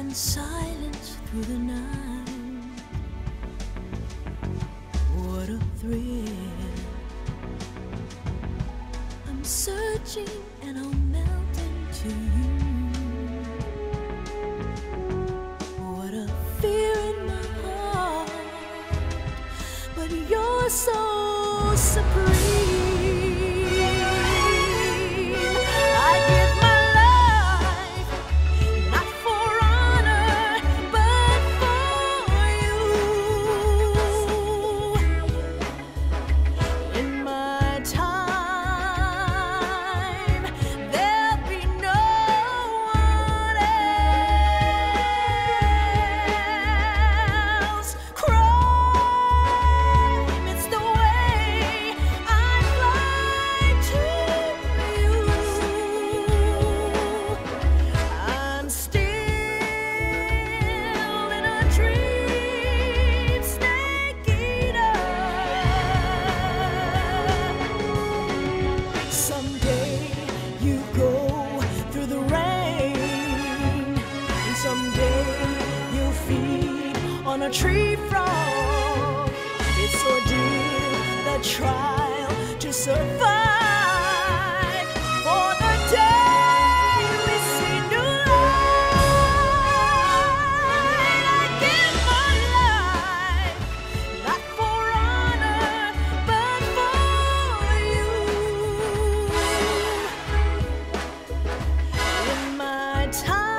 and silence through the night. What a thrill. I'm searching and I'll melt into you. What a fear in my heart, but you're so supreme. On a tree frog, it's ordeal, the trial to survive. For the day we see new light, I give my life, not for honor, but for you. In my time,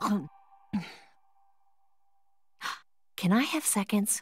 Can I have seconds?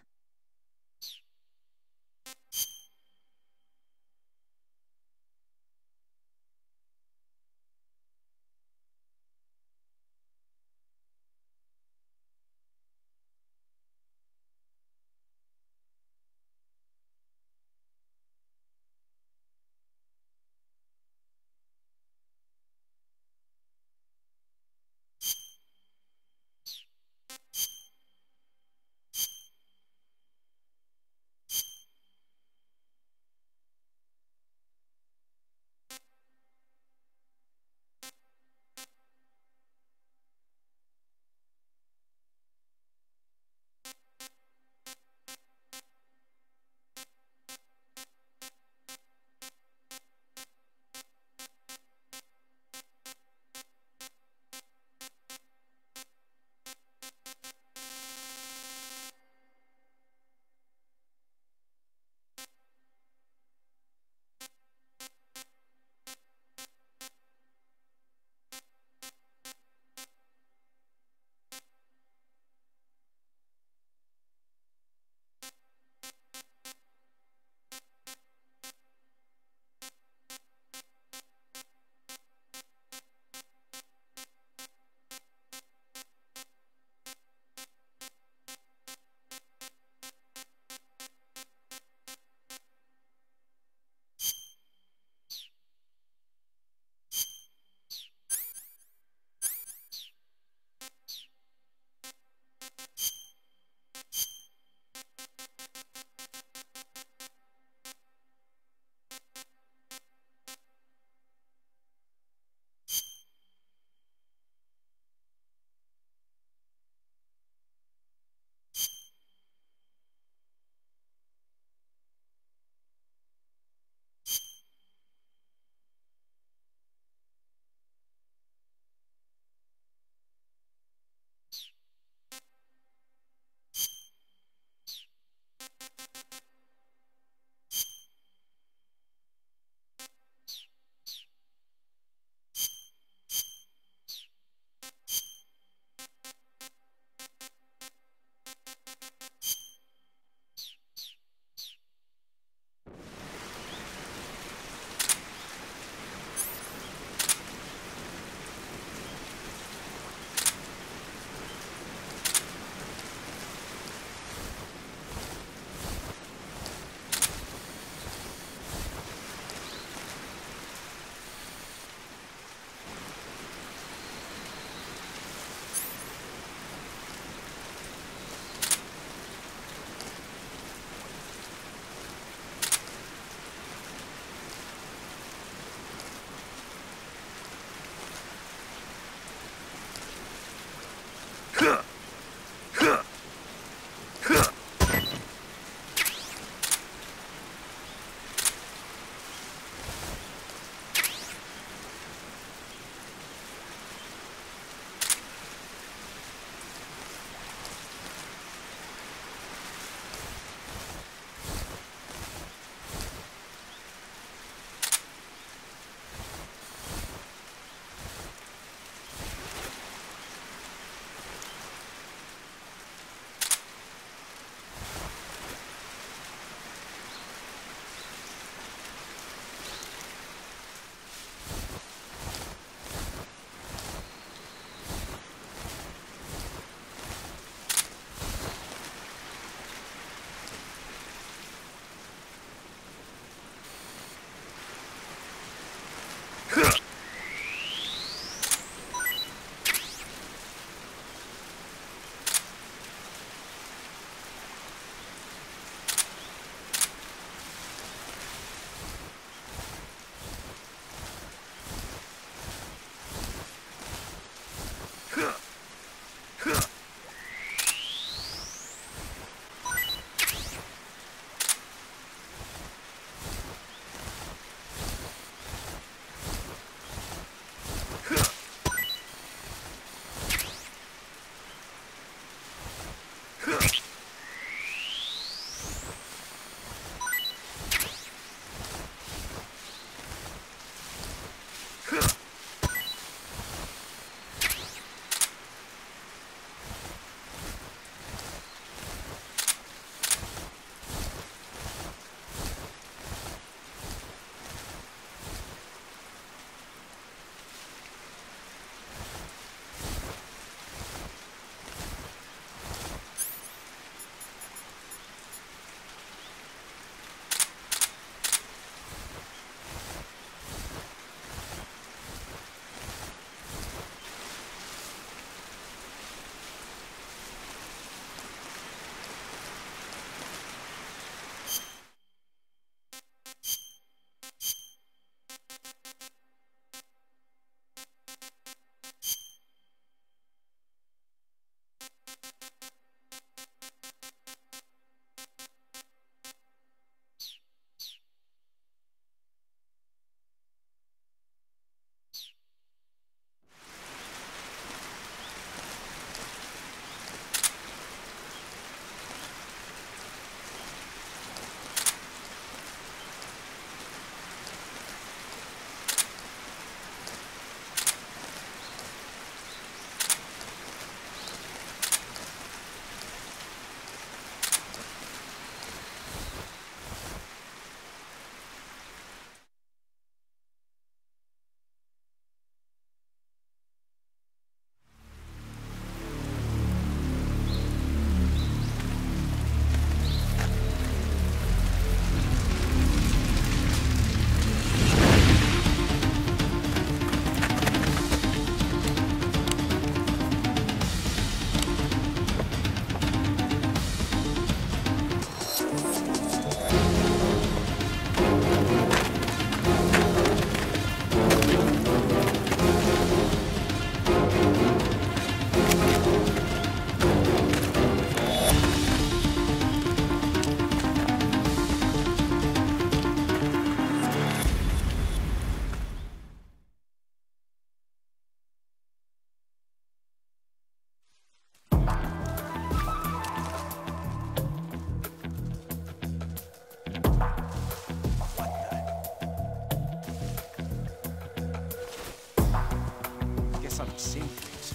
guess I'm seeing things.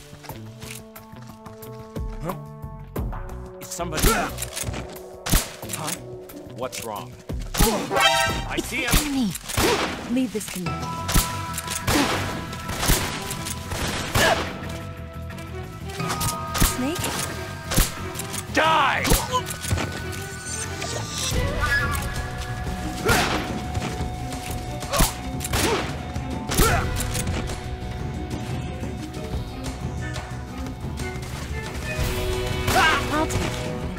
Huh? Is somebody... Huh? What's wrong? I see him! Enemy! Leave this to me. Snake? Die! I'll take care of it.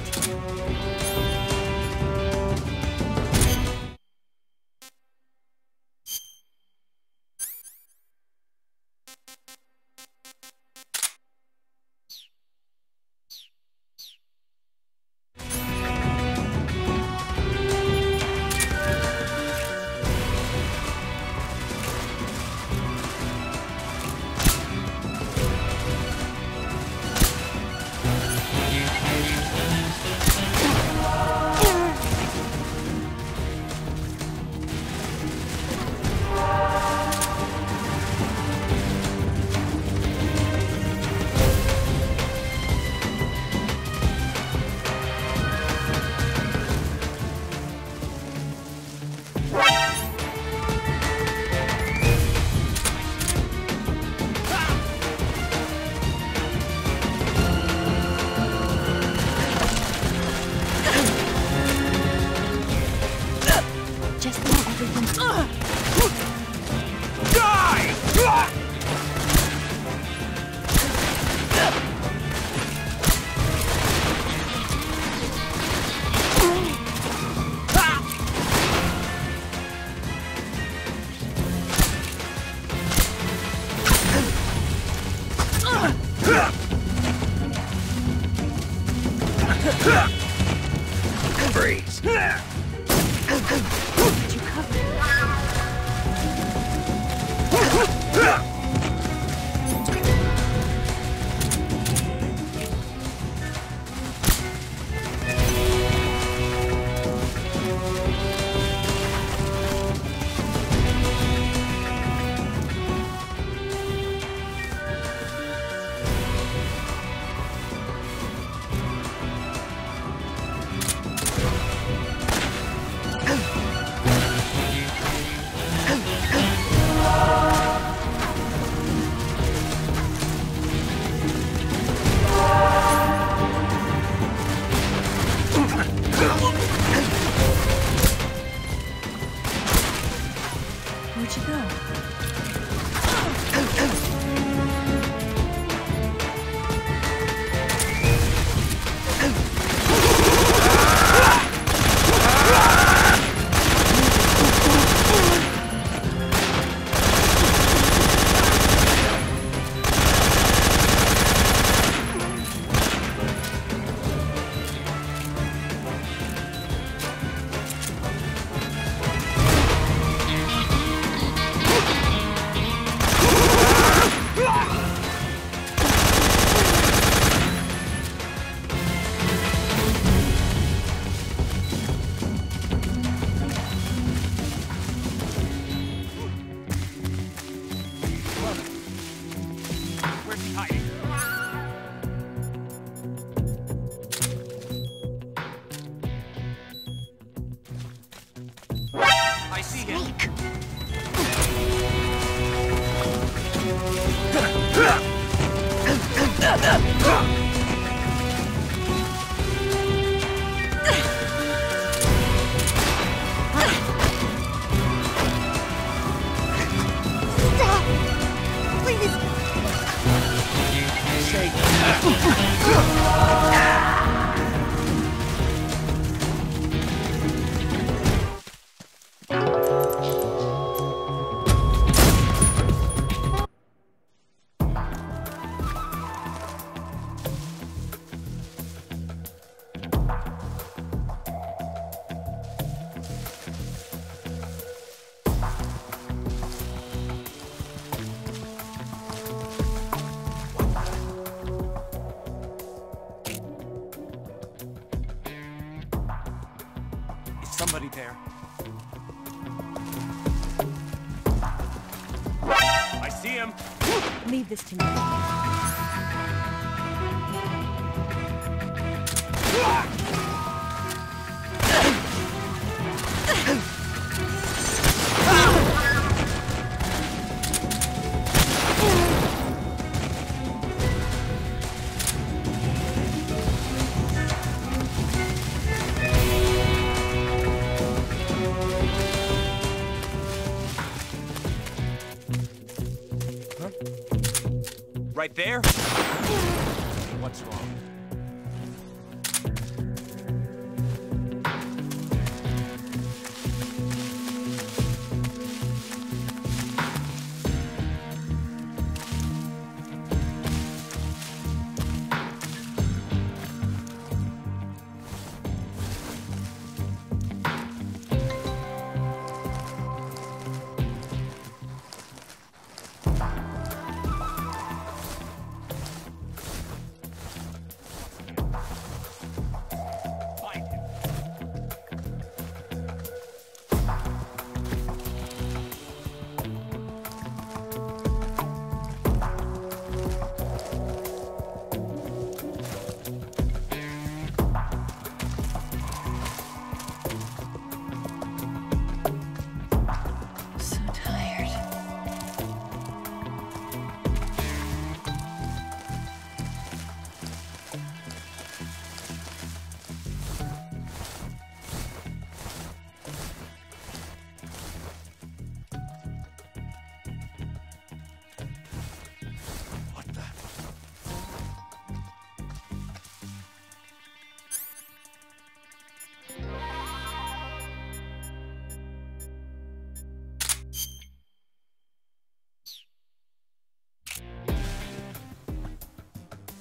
Freeze! Did you cover it? Where'd you go? Where's he hiding? I see him. Stop! Please! Somebody there. I see him. Leave this to me. Right there? What's wrong?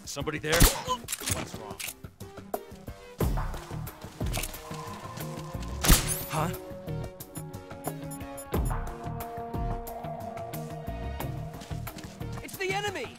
Somebody there? What's wrong? Huh? It's the enemy!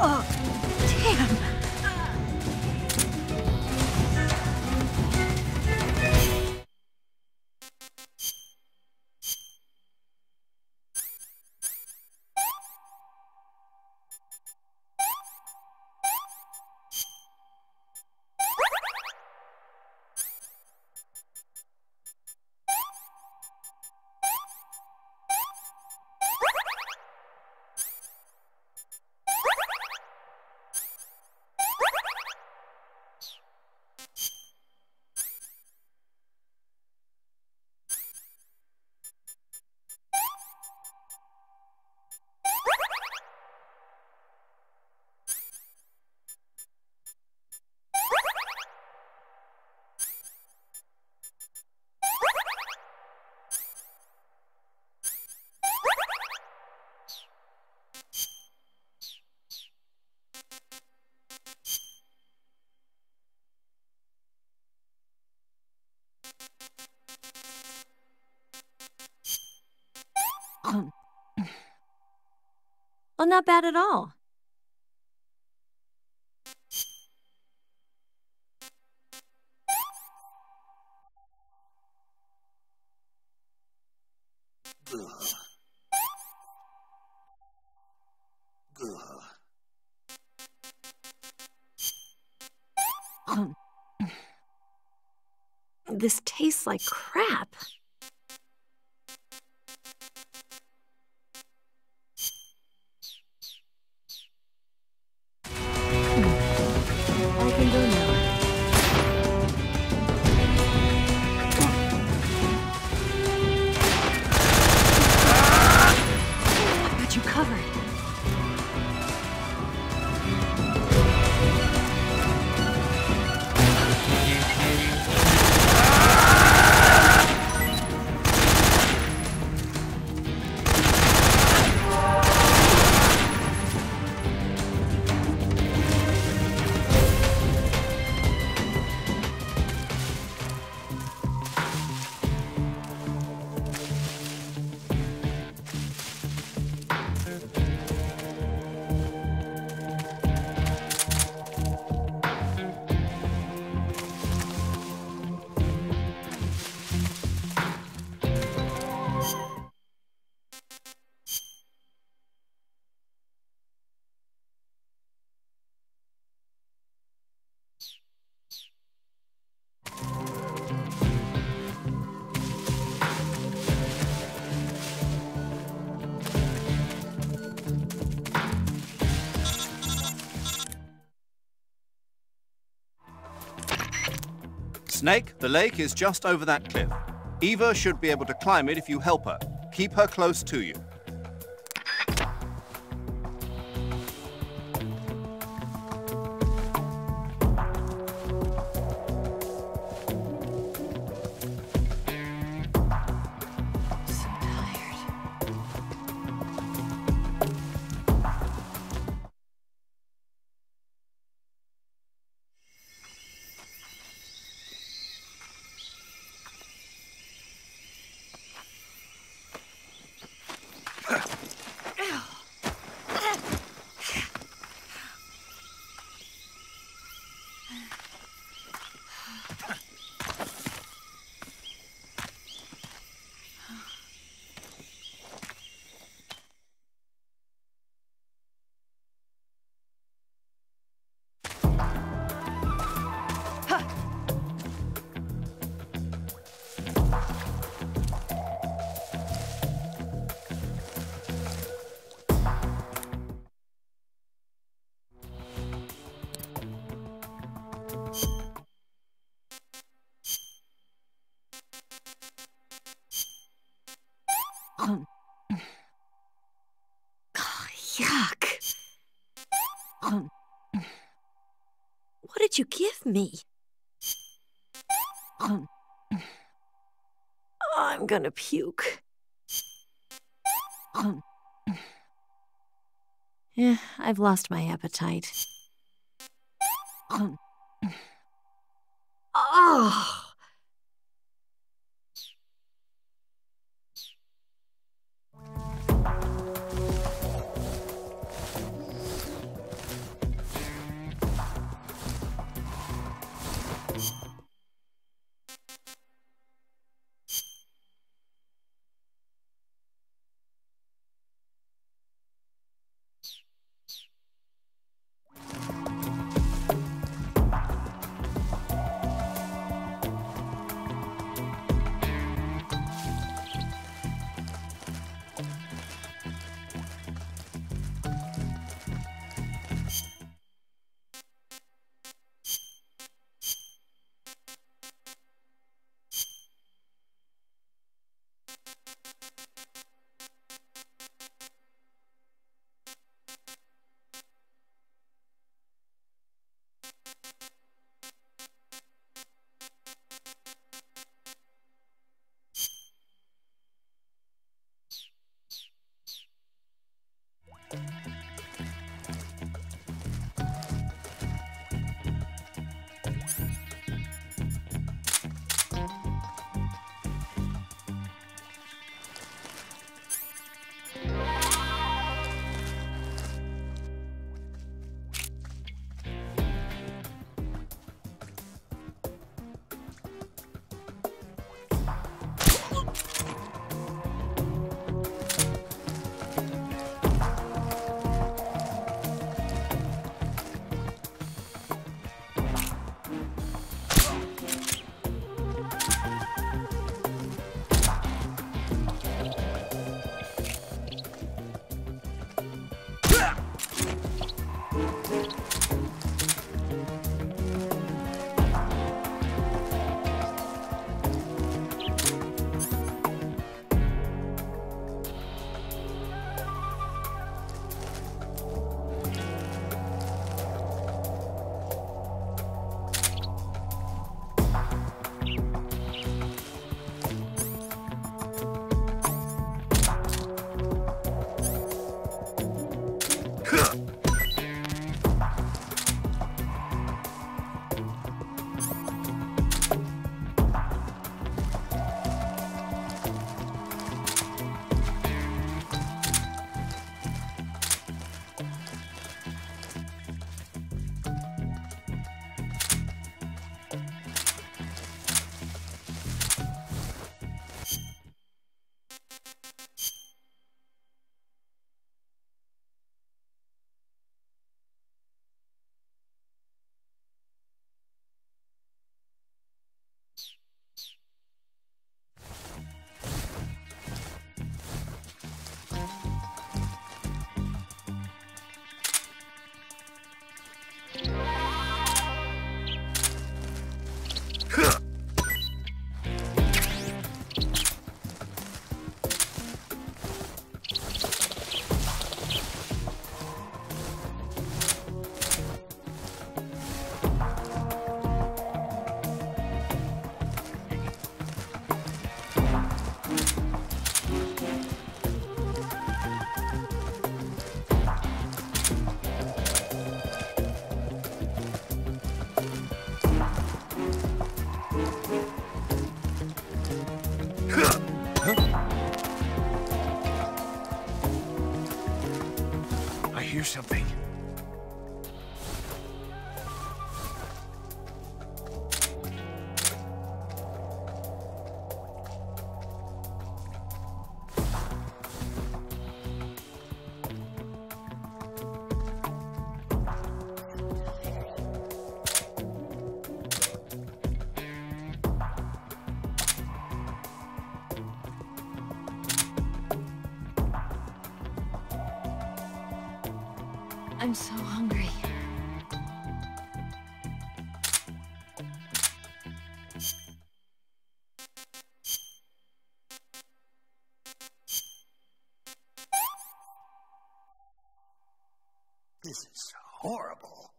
Oh, damn! Well, not bad at all. This tastes like crap. I can go now. I got you covered. Snake, the lake is just over that cliff. Eva should be able to climb it if you help her. Keep her close to you. Yuck. What did you give me? I'm gonna puke. Yeah, I've lost my appetite. Oh! something. I'm so hungry. This is horrible.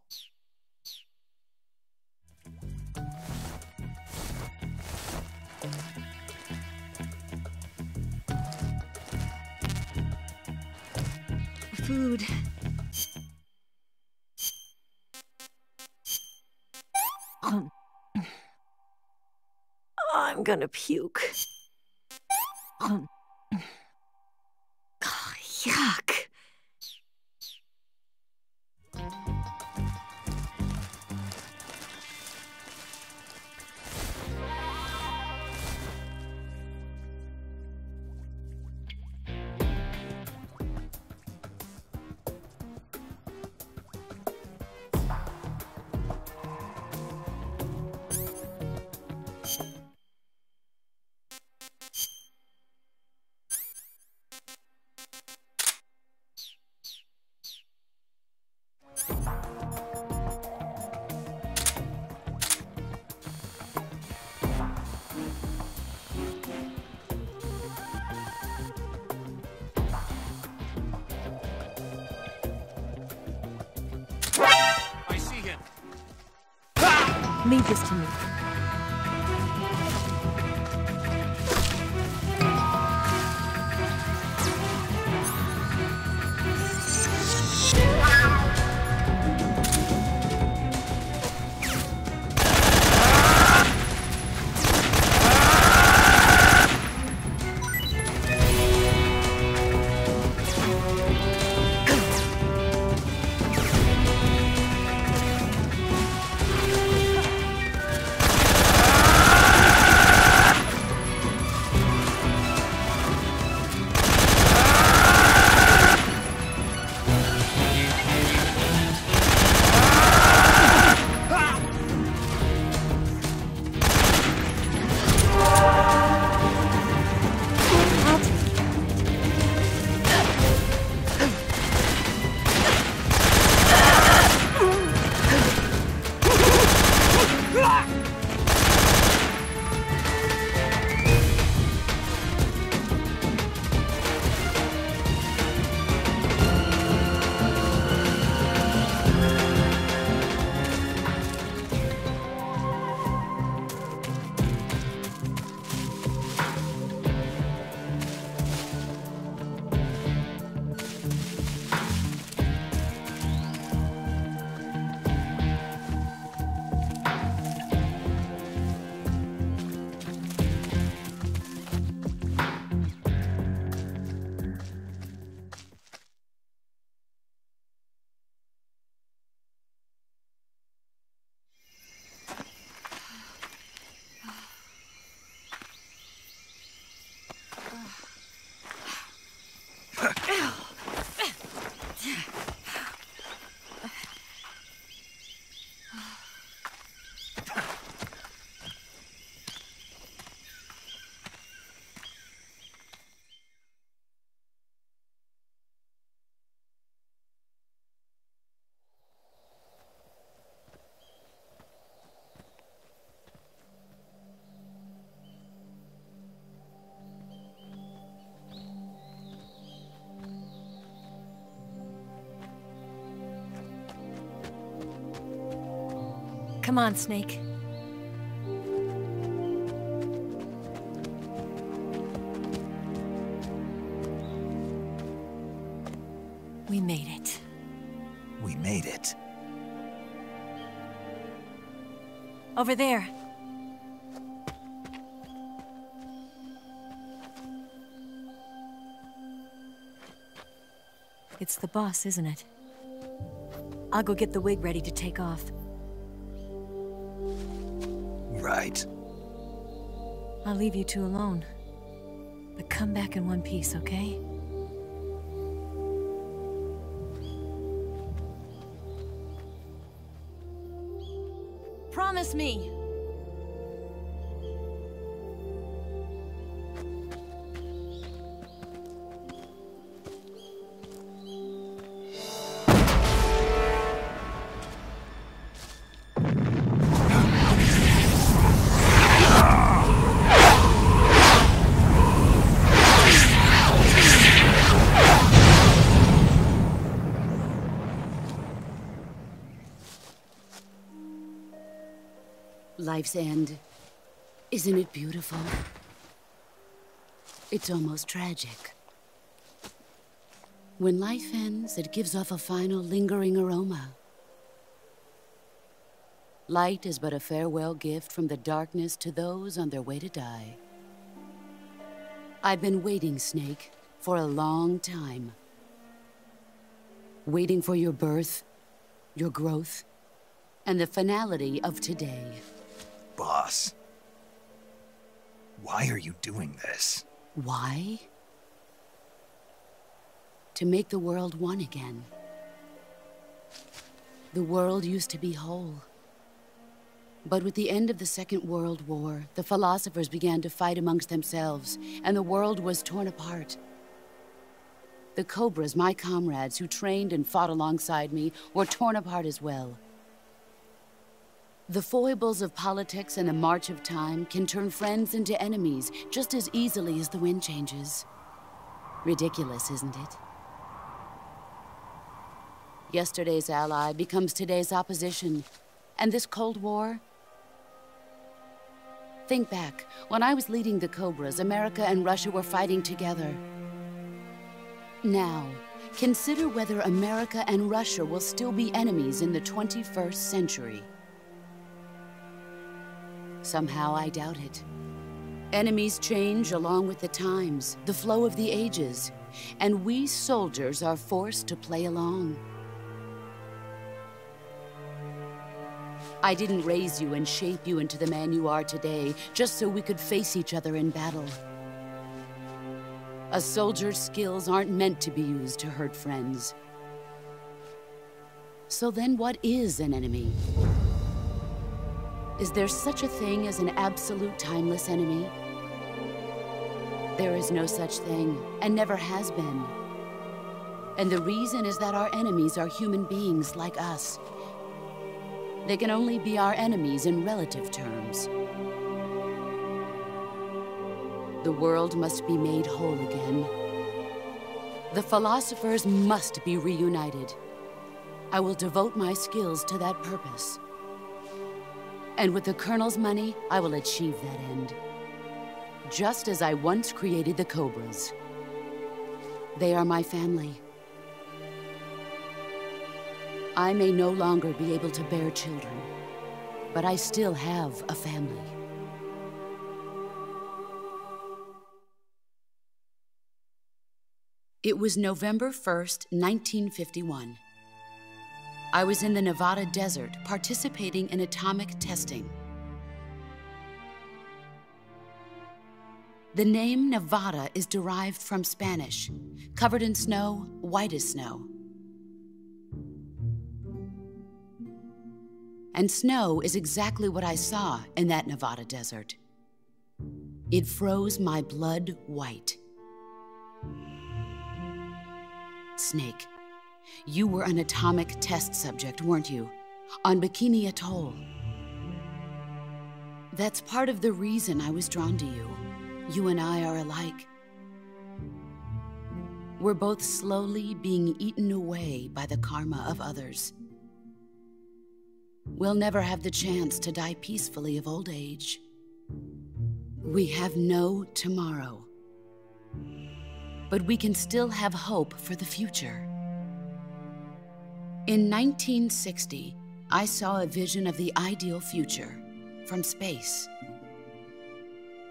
Food. I'm gonna puke. Yuck. I see him. Leave this to me. Come on, Snake. We made it. We made it. Over there. It's the boss, isn't it? I'll go get the wig ready to take off. Right. I'll leave you two alone. But come back in one piece, okay? Promise me! Life's end. Isn't it beautiful? It's almost tragic. When life ends, it gives off a final lingering aroma. Light is but a farewell gift from the darkness to those on their way to die. I've been waiting, Snake, for a long time. Waiting for your birth, your growth, and the finality of today. Boss. Why are you doing this? Why? To make the world one again. The world used to be whole. But with the end of the Second World War, the philosophers began to fight amongst themselves, and the world was torn apart. The Cobras, my comrades who trained and fought alongside me, were torn apart as well. The foibles of politics and the march of time can turn friends into enemies just as easily as the wind changes. Ridiculous, isn't it? Yesterday's ally becomes today's opposition. And this Cold War? Think back. When I was leading the Cobras, America and Russia were fighting together. Now, consider whether America and Russia will still be enemies in the 21st century. Somehow I doubt it. Enemies change along with the times, the flow of the ages, and we soldiers are forced to play along. I didn't raise you and shape you into the man you are today just so we could face each other in battle. A soldier's skills aren't meant to be used to hurt friends. So then what is an enemy? Is there such a thing as an absolute timeless enemy? There is no such thing, and never has been. And the reason is that our enemies are human beings like us. They can only be our enemies in relative terms. The world must be made whole again. The philosophers must be reunited. I will devote my skills to that purpose. And with the Colonel's money, I will achieve that end. Just as I once created the Cobras. They are my family. I may no longer be able to bear children, but I still have a family. It was November 1st, 1951. I was in the Nevada desert participating in atomic testing. The name Nevada is derived from Spanish, covered in snow, white as snow. And snow is exactly what I saw in that Nevada desert. It froze my blood white. Snake, you were an atomic test subject, weren't you? On Bikini Atoll. That's part of the reason I was drawn to you. You and I are alike. We're both slowly being eaten away by the karma of others. We'll never have the chance to die peacefully of old age. We have no tomorrow. But we can still have hope for the future. In 1960, I saw a vision of the ideal future from space.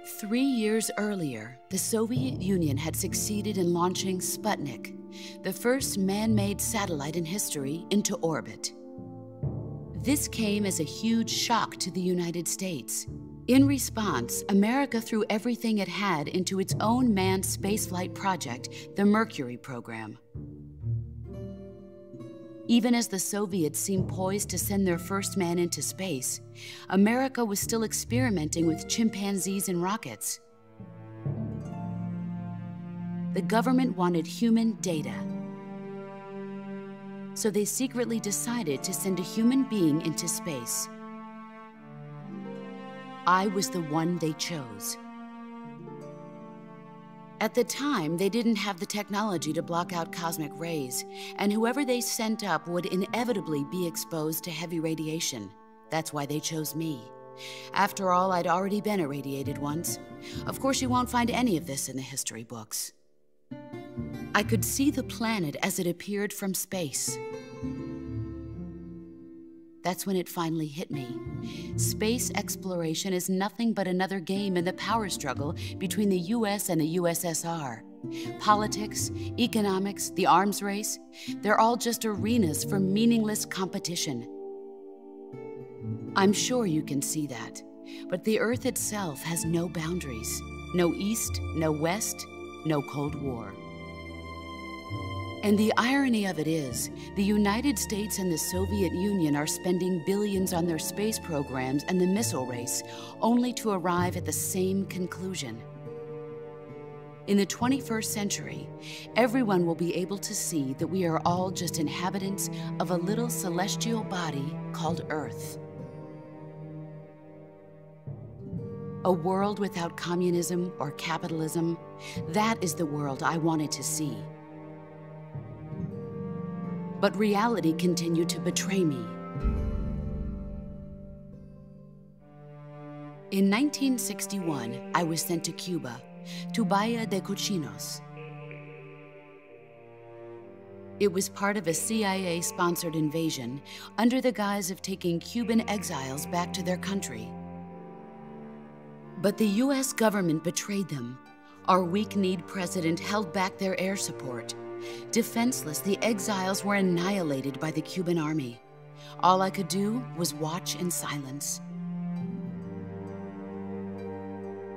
3 years earlier, the Soviet Union had succeeded in launching Sputnik, the first man-made satellite in history into orbit. This came as a huge shock to the United States. In response, America threw everything it had into its own manned spaceflight project, the Mercury program. Even as the Soviets seemed poised to send their first man into space, America was still experimenting with chimpanzees and rockets. The government wanted human data, so they secretly decided to send a human being into space. I was the one they chose. At the time, they didn't have the technology to block out cosmic rays, and whoever they sent up would inevitably be exposed to heavy radiation. That's why they chose me. After all, I'd already been irradiated once. Of course, you won't find any of this in the history books. I could see the planet as it appeared from space. That's when it finally hit me. Space exploration is nothing but another game in the power struggle between the US and the USSR. Politics, economics, the arms race, they're all just arenas for meaningless competition. I'm sure you can see that, but the Earth itself has no boundaries. No East, no West, no Cold War. And the irony of it is, the United States and the Soviet Union are spending billions on their space programs and the missile race, only to arrive at the same conclusion. In the 21st century, everyone will be able to see that we are all just inhabitants of a little celestial body called Earth. A world without communism or capitalism, that is the world I wanted to see. But reality continued to betray me. In 1961, I was sent to Cuba, to Bahia de Cochinos. It was part of a CIA-sponsored invasion under the guise of taking Cuban exiles back to their country. But the US government betrayed them. Our weak-kneed president held back their air support. Defenseless, the exiles were annihilated by the Cuban army. All I could do was watch in silence.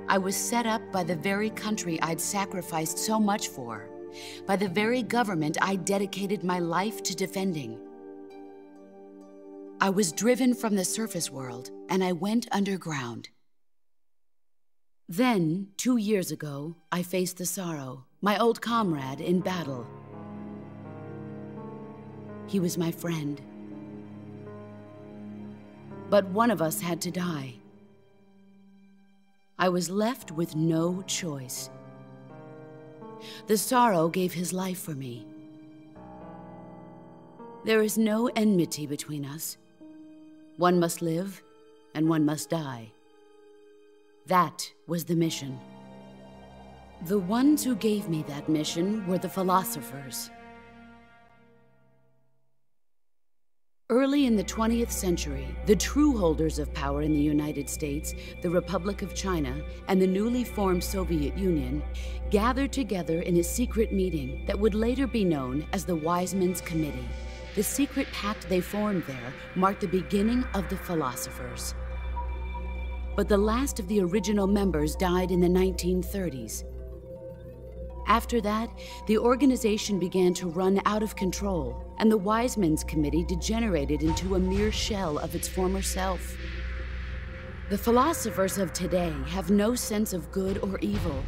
I was set up by the very country I'd sacrificed so much for, by the very government I dedicated my life to defending. I was driven from the surface world, and I went underground. Then, 2 years ago, I faced the Sorrow, my old comrade in battle. He was my friend. But one of us had to die. I was left with no choice. The Sorrow gave his life for me. There is no enmity between us. One must live, and one must die. That was the mission. The ones who gave me that mission were the philosophers. Early in the 20th century, the true holders of power in the United States, the Republic of China, and the newly formed Soviet Union gathered together in a secret meeting that would later be known as the Wise Men's Committee. The secret pact they formed there marked the beginning of the philosophers. But the last of the original members died in the 1930s. After that, the organization began to run out of control, and the Wise Men's Committee degenerated into a mere shell of its former self. The philosophers of today have no sense of good or evil.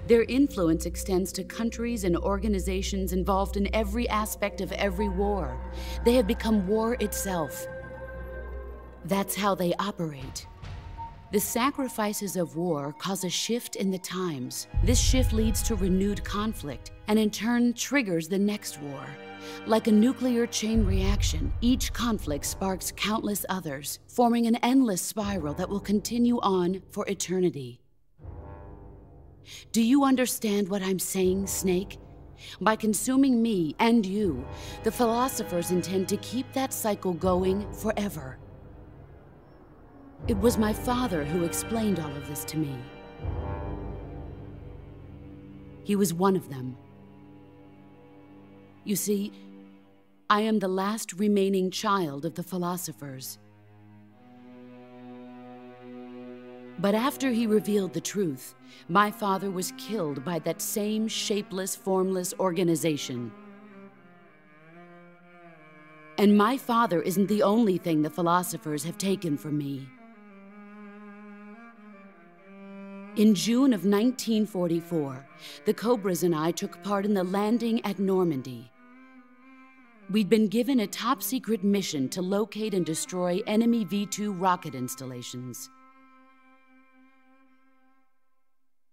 Their influence extends to countries and organizations involved in every aspect of every war. They have become war itself. That's how they operate. The sacrifices of war cause a shift in the times. This shift leads to renewed conflict, and in turn triggers the next war. Like a nuclear chain reaction, each conflict sparks countless others, forming an endless spiral that will continue on for eternity. Do you understand what I'm saying, Snake? By consuming me and you, the philosophers intend to keep that cycle going forever. It was my father who explained all of this to me. He was one of them. You see, I am the last remaining child of the philosophers. But after he revealed the truth, my father was killed by that same shapeless, formless organization. And my father isn't the only thing the philosophers have taken from me. In June of 1944, the Cobras and I took part in the landing at Normandy. We'd been given a top-secret mission to locate and destroy enemy V-2 rocket installations.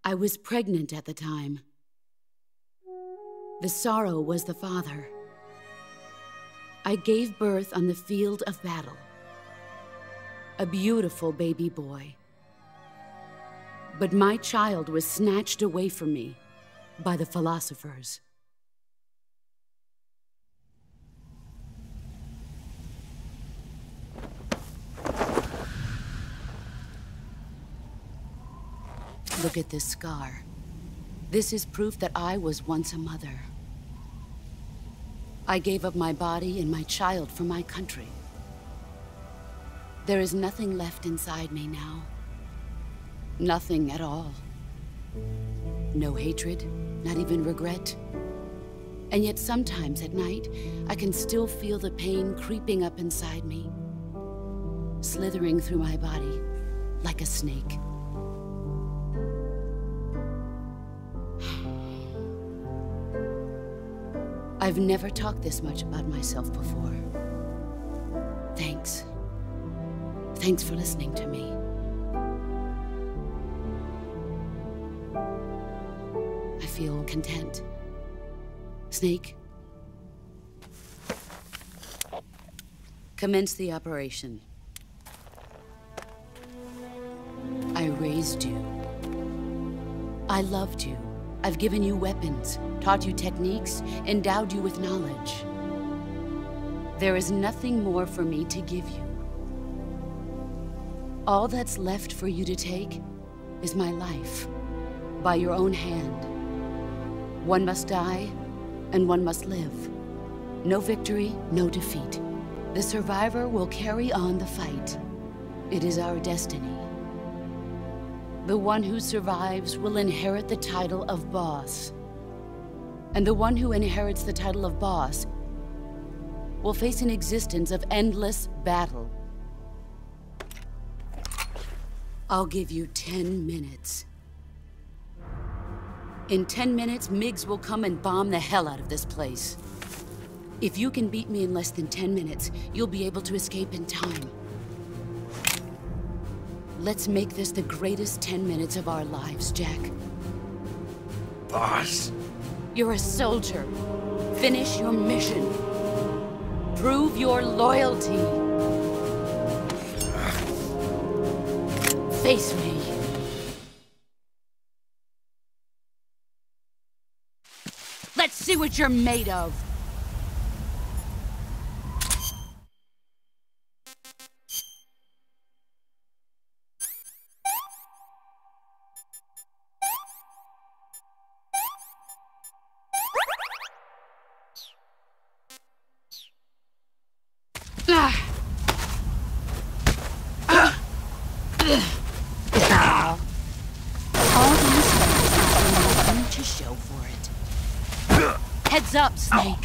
I was pregnant at the time. The sorrow was the father. I gave birth on the field of battle. A beautiful baby boy. But my child was snatched away from me by the philosophers. Look at this scar. This is proof that I was once a mother. I gave up my body and my child for my country. There is nothing left inside me now. Nothing at all. No hatred, not even regret. And yet sometimes at night, I can still feel the pain creeping up inside me, slithering through my body like a snake. I've never talked this much about myself before. Thanks. Thanks for listening to me. I feel content. Snake, commence the operation. I raised you. I loved you. I've given you weapons, taught you techniques, endowed you with knowledge. There is nothing more for me to give you. All that's left for you to take is my life, by your own hand. One must die, and one must live. No victory, no defeat. The survivor will carry on the fight. It is our destiny. The one who survives will inherit the title of boss. And the one who inherits the title of boss will face an existence of endless battle. I'll give you 10 minutes. In 10 minutes, MiGs will come and bomb the hell out of this place. If you can beat me in less than 10 minutes, you'll be able to escape in time. Let's make this the greatest 10 minutes of our lives, Jack. Boss. You're a soldier. Finish your mission. Prove your loyalty. Face me. Let's see what you're made of. All these things have nothing to show for it. Heads up, Snake.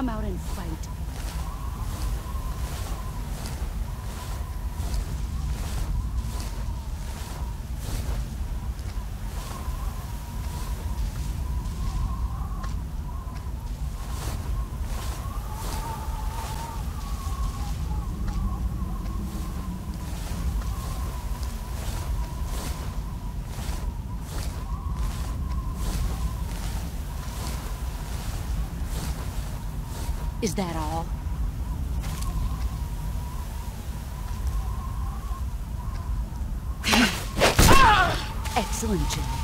come out and fight. Is that all? Excellent, Jack.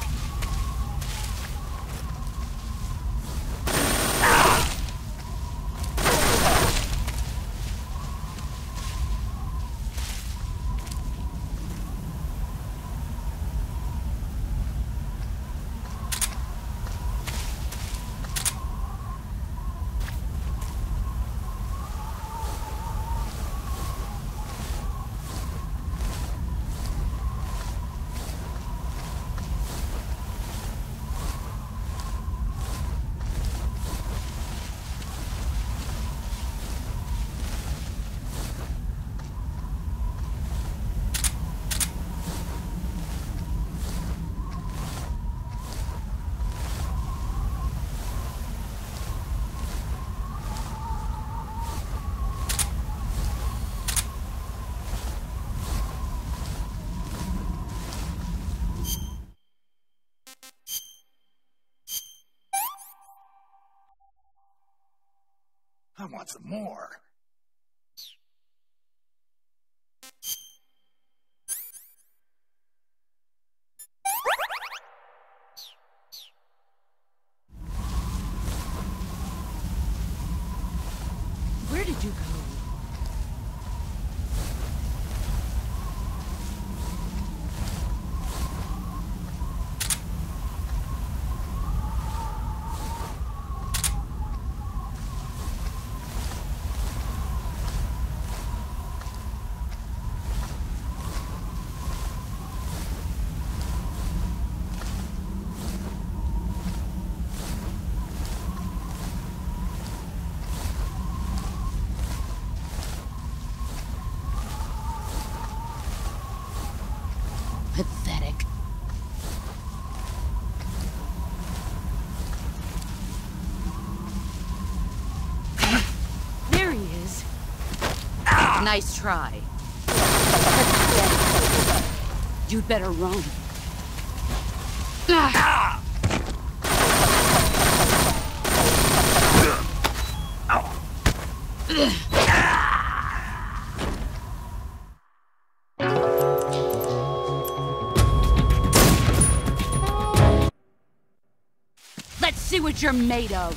I want some more. Where did you go? Pathetic. There he is. Nice try. You'd better run. Let's see what you're made of.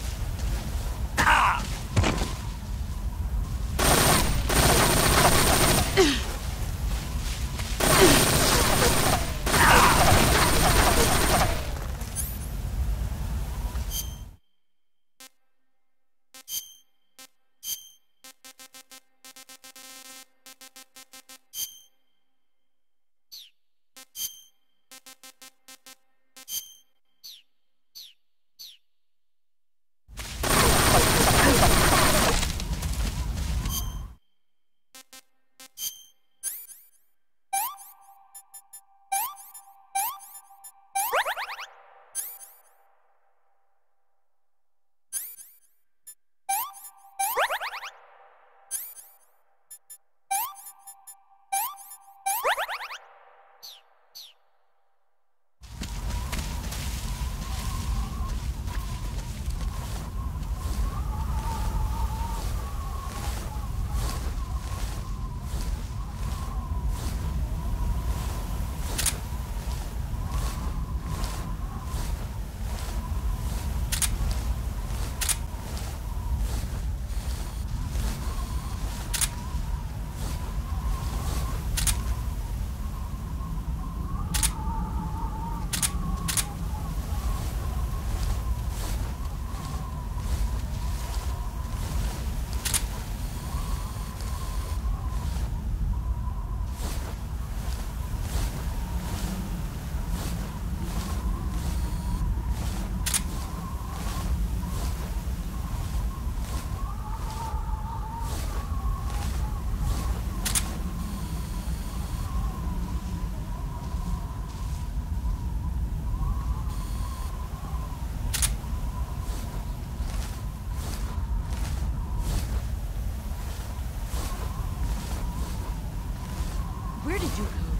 you go?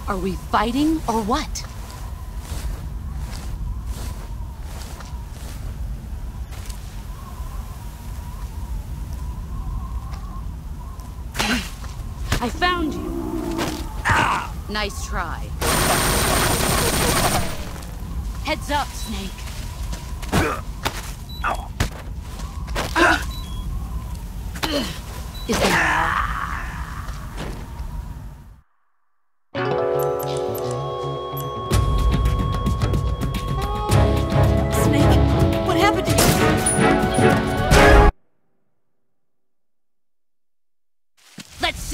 Are we fighting or what? I found you. Ah! Nice try. Heads up, Snake. Is that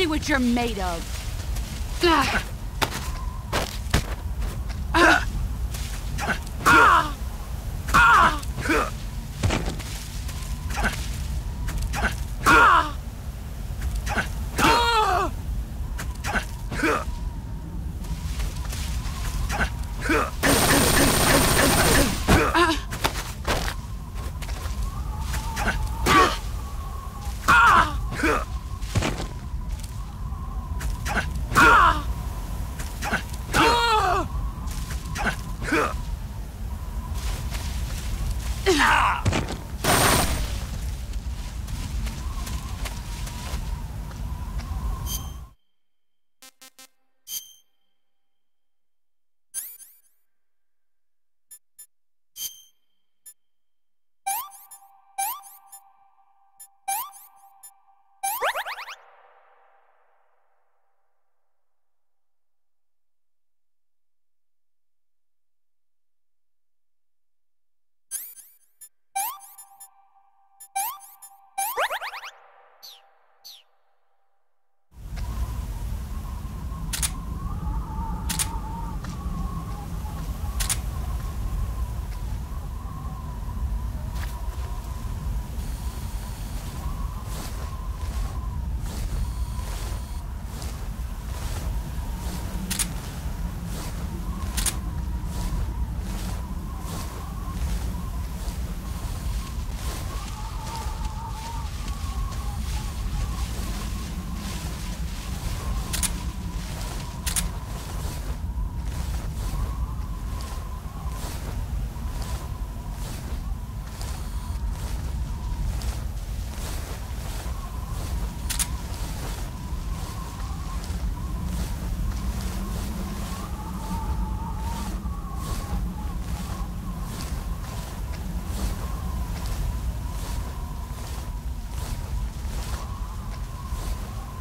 see what you're made of.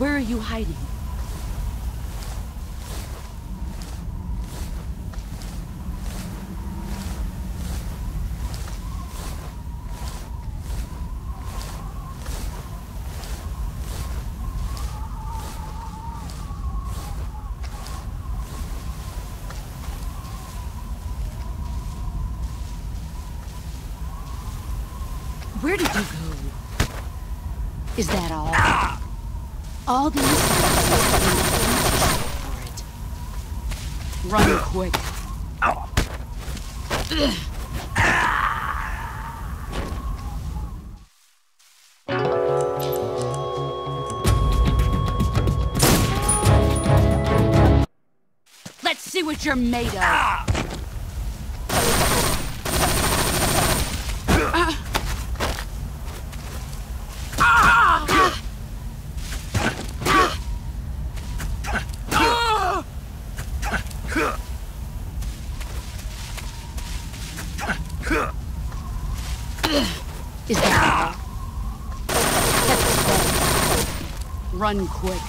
Where are you hiding? Where did you go? Is that all? All these for it. Run quick. Let's see what you're made of. Is that all? Run quick.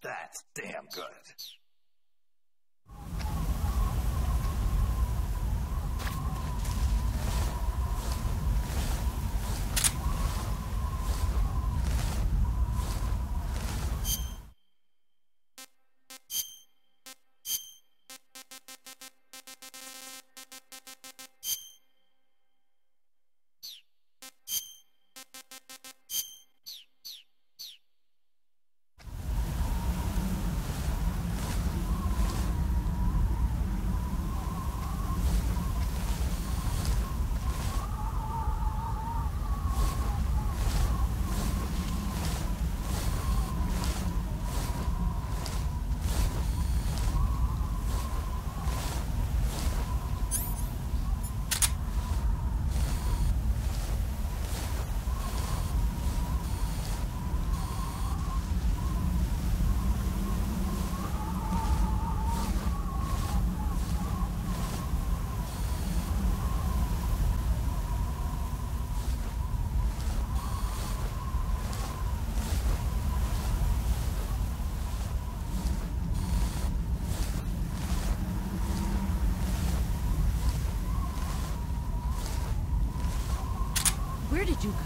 That's damn good. Where did you go?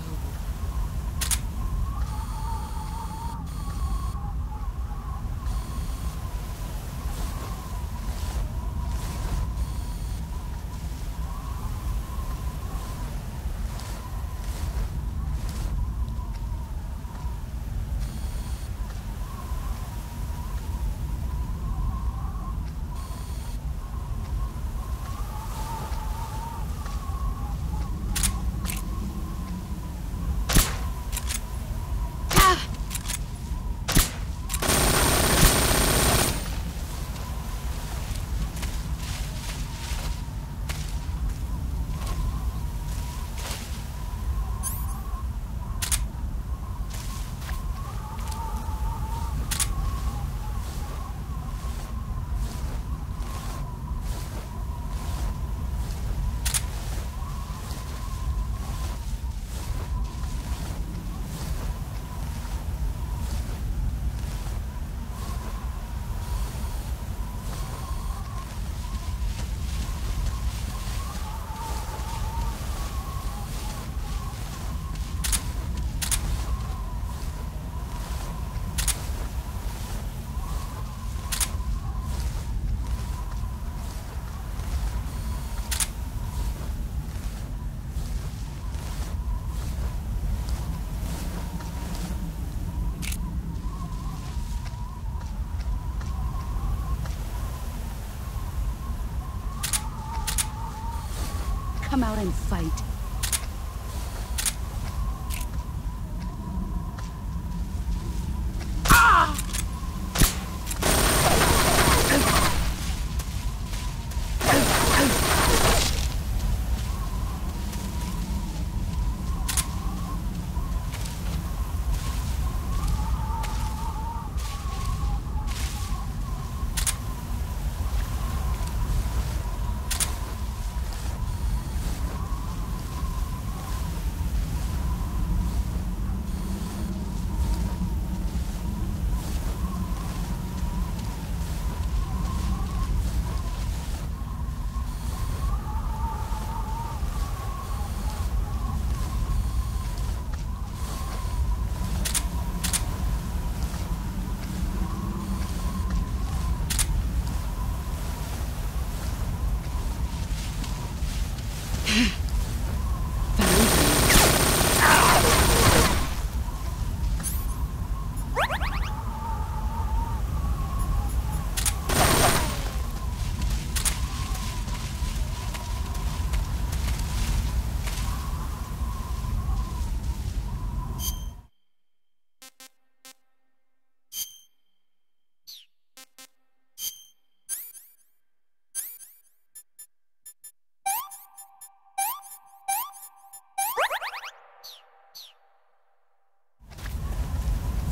Come out and fight.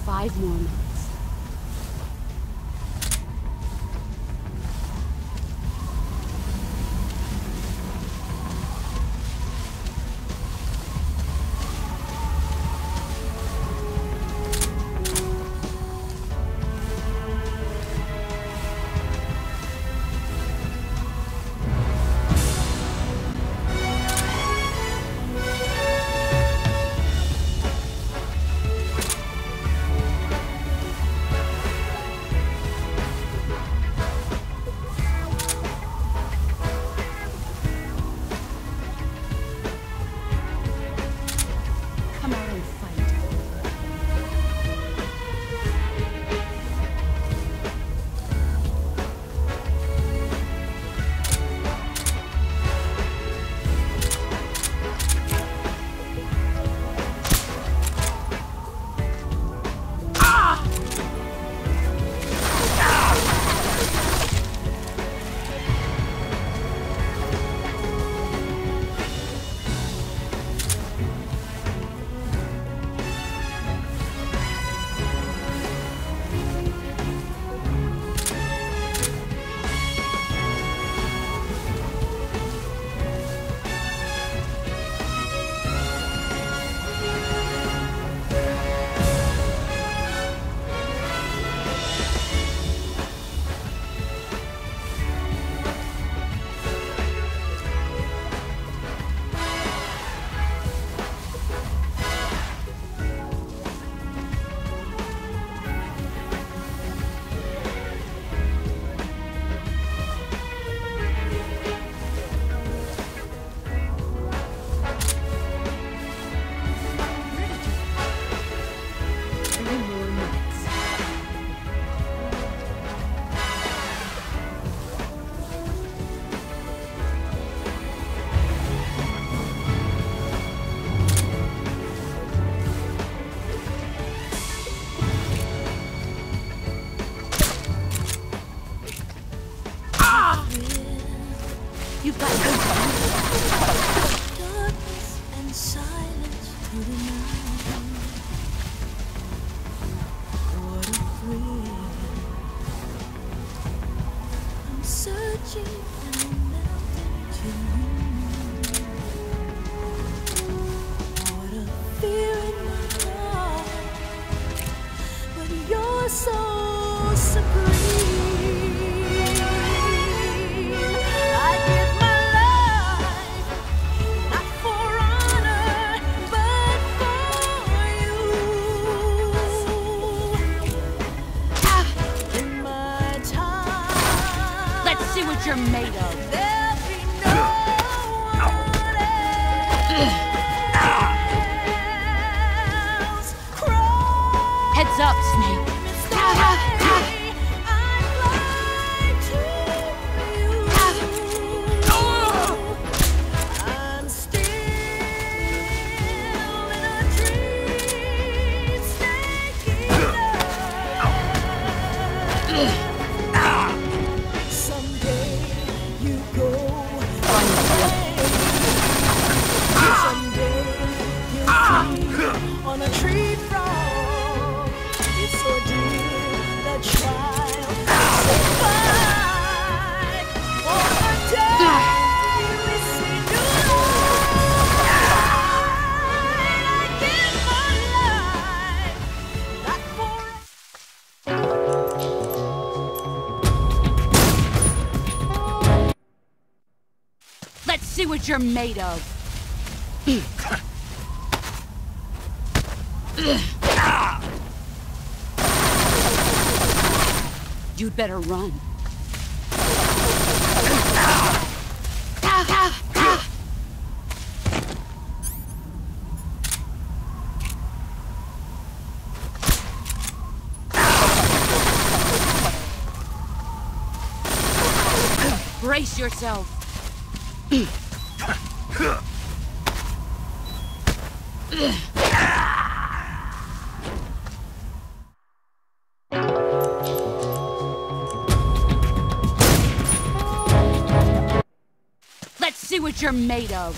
5 more minutes. You've got darkness and silence through the night. What a thrill. I'm searching and melting to you. What a fear in my heart. But you're so supreme. You're made of. There'll be no one else. Heads up, Snake. I'm still in a dream, snaking someday you go away. Someday you'll be on a tree frog. It's ordeal, the trial, survive. For the day we see new light. I give my life, not for Let's see what you're made of. You'd better run. Brace yourself. Let's see what you're made of.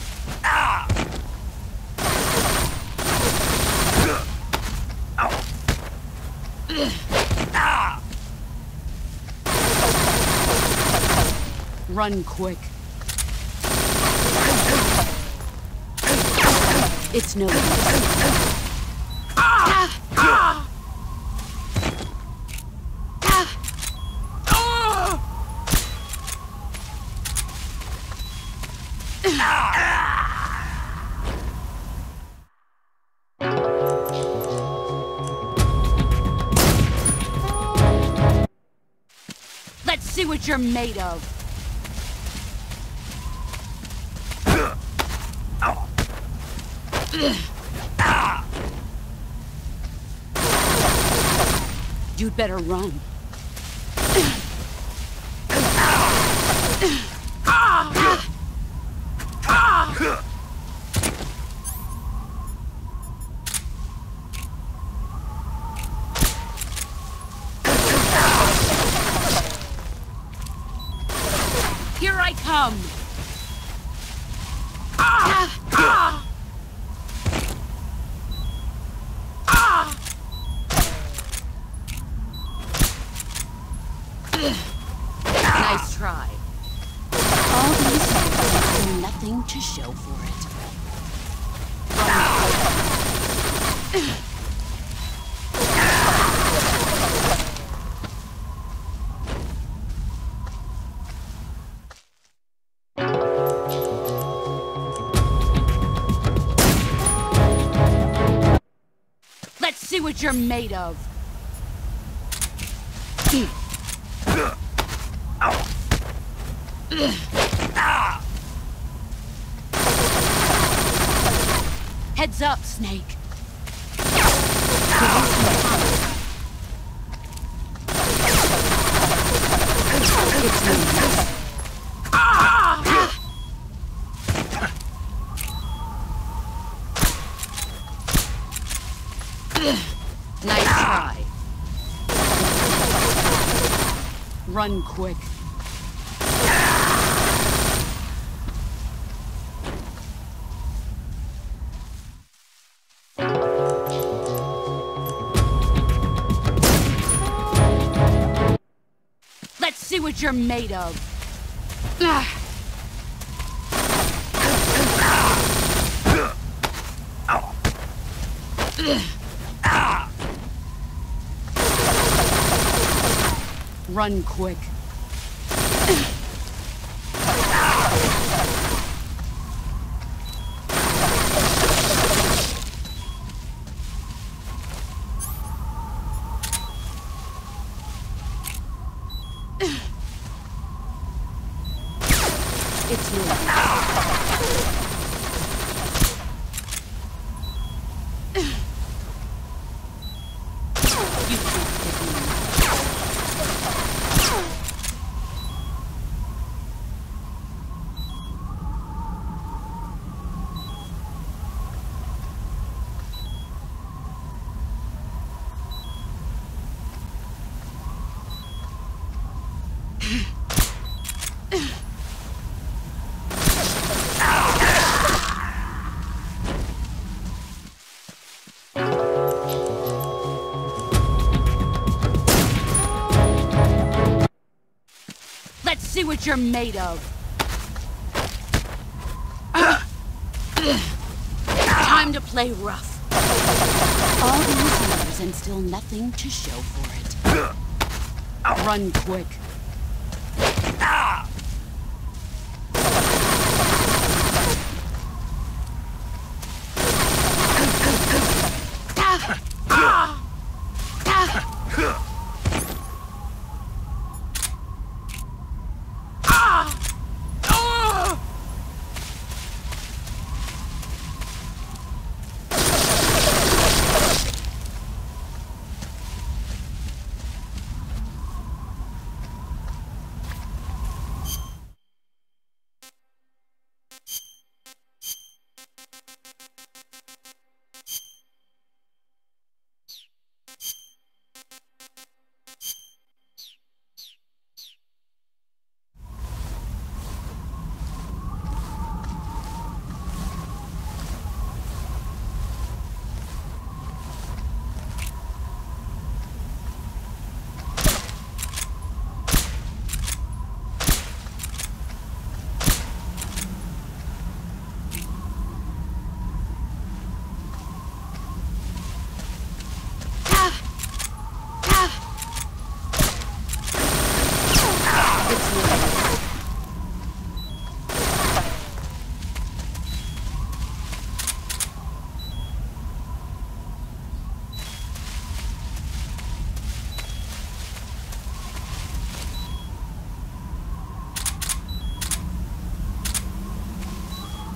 Run quick. It's no use. Let's see what you're made of. You'd better run. Here I come. Nice try. All these have nothing to show for it. Let's see what you're made of. Heads up, Snake. Nice try. Run quick. Let's see what you're made of. Run quick. It's yours. You can't get me. Let's see what you're made of. Time to play rough. All these years and still nothing to show for it. Run quick.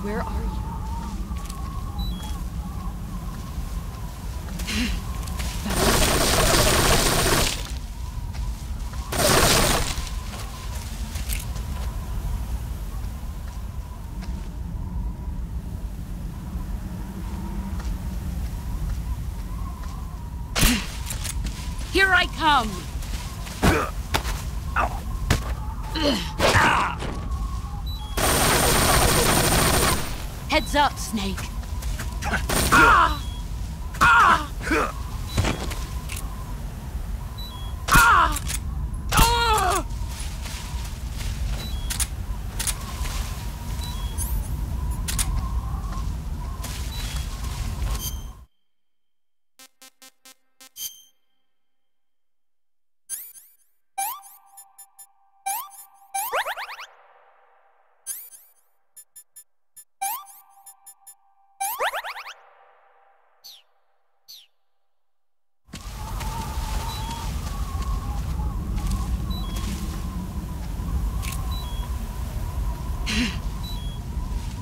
Where are you? Here I come! Heads up, Snake!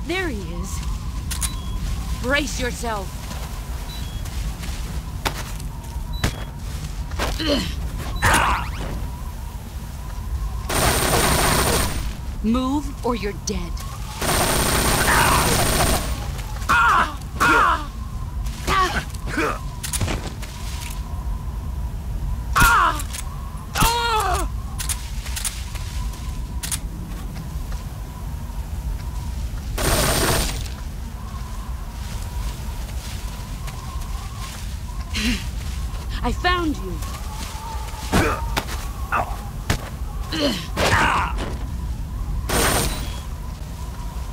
There he is. Brace yourself. Move or you're dead. I found you.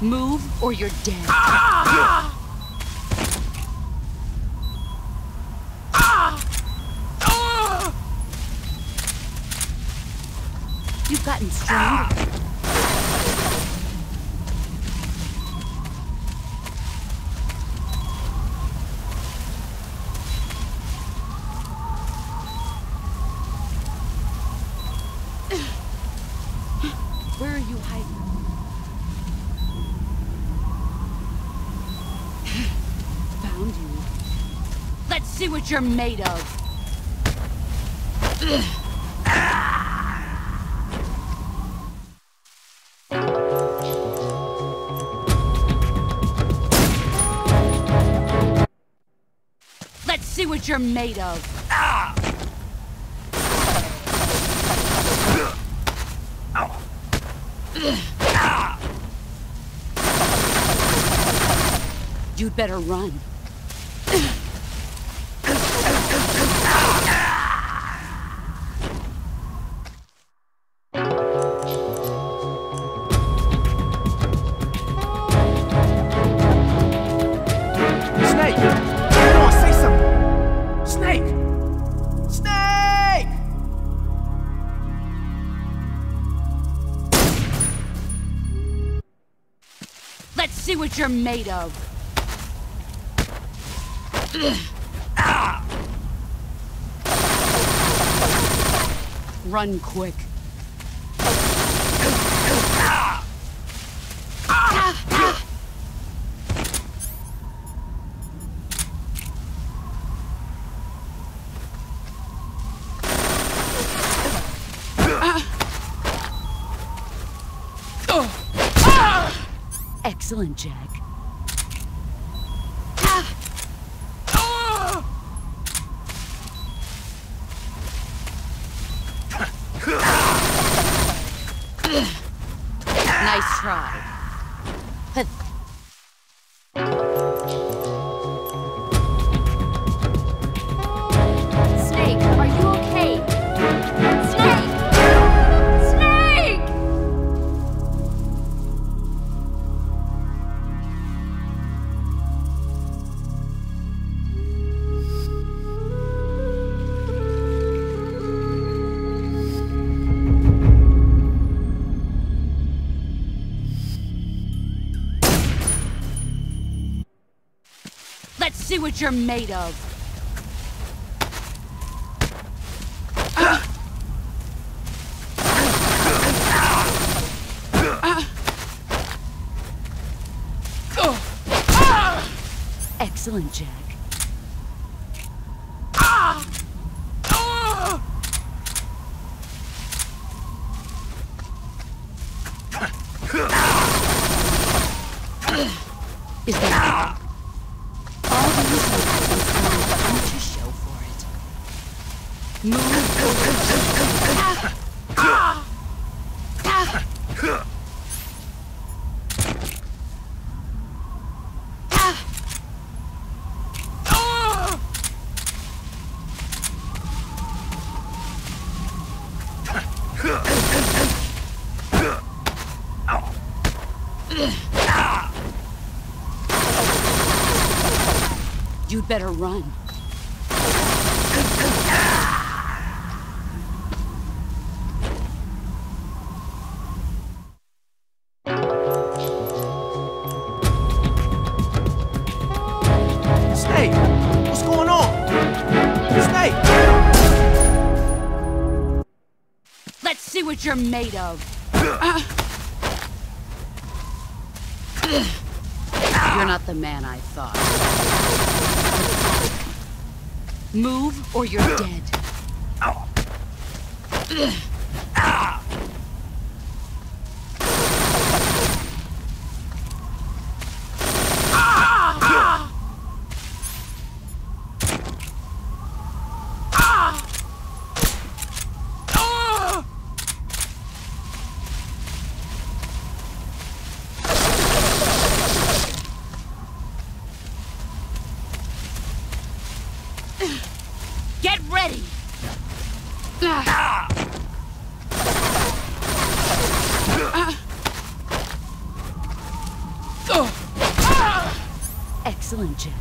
Move or you're dead. You've gotten stronger. Where are you hiding? Found you. Let's see what you're made of. Let's see what you're made of. You'd better run. Snake! Come on, say something! Snake! Snake! Let's see what you're made of. Run quick. Excellent, Jack. Nice try. Snake, are you okay? Snake! Snake! Let's see what you're made of. Excellent, Jack. Is that all the usual items to show for it? You'd better run. Snake! What's going on? Snake! Let's see what you're made of. You're not the man I thought. Move or you're dead. Get ready! Excellent, Jack.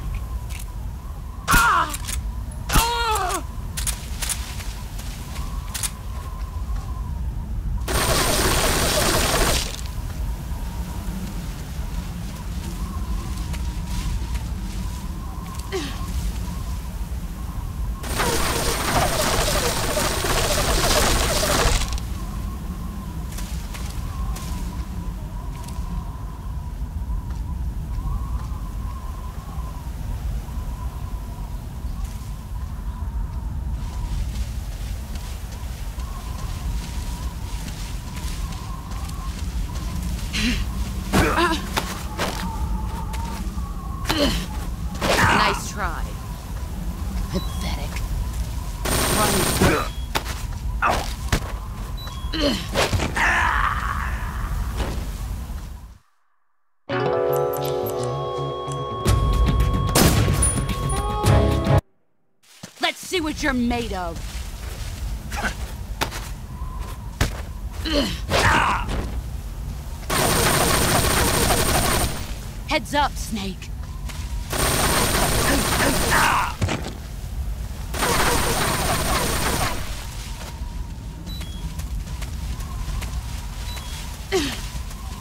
Nice try. Pathetic. Let's see what you're made of. Heads up, Snake.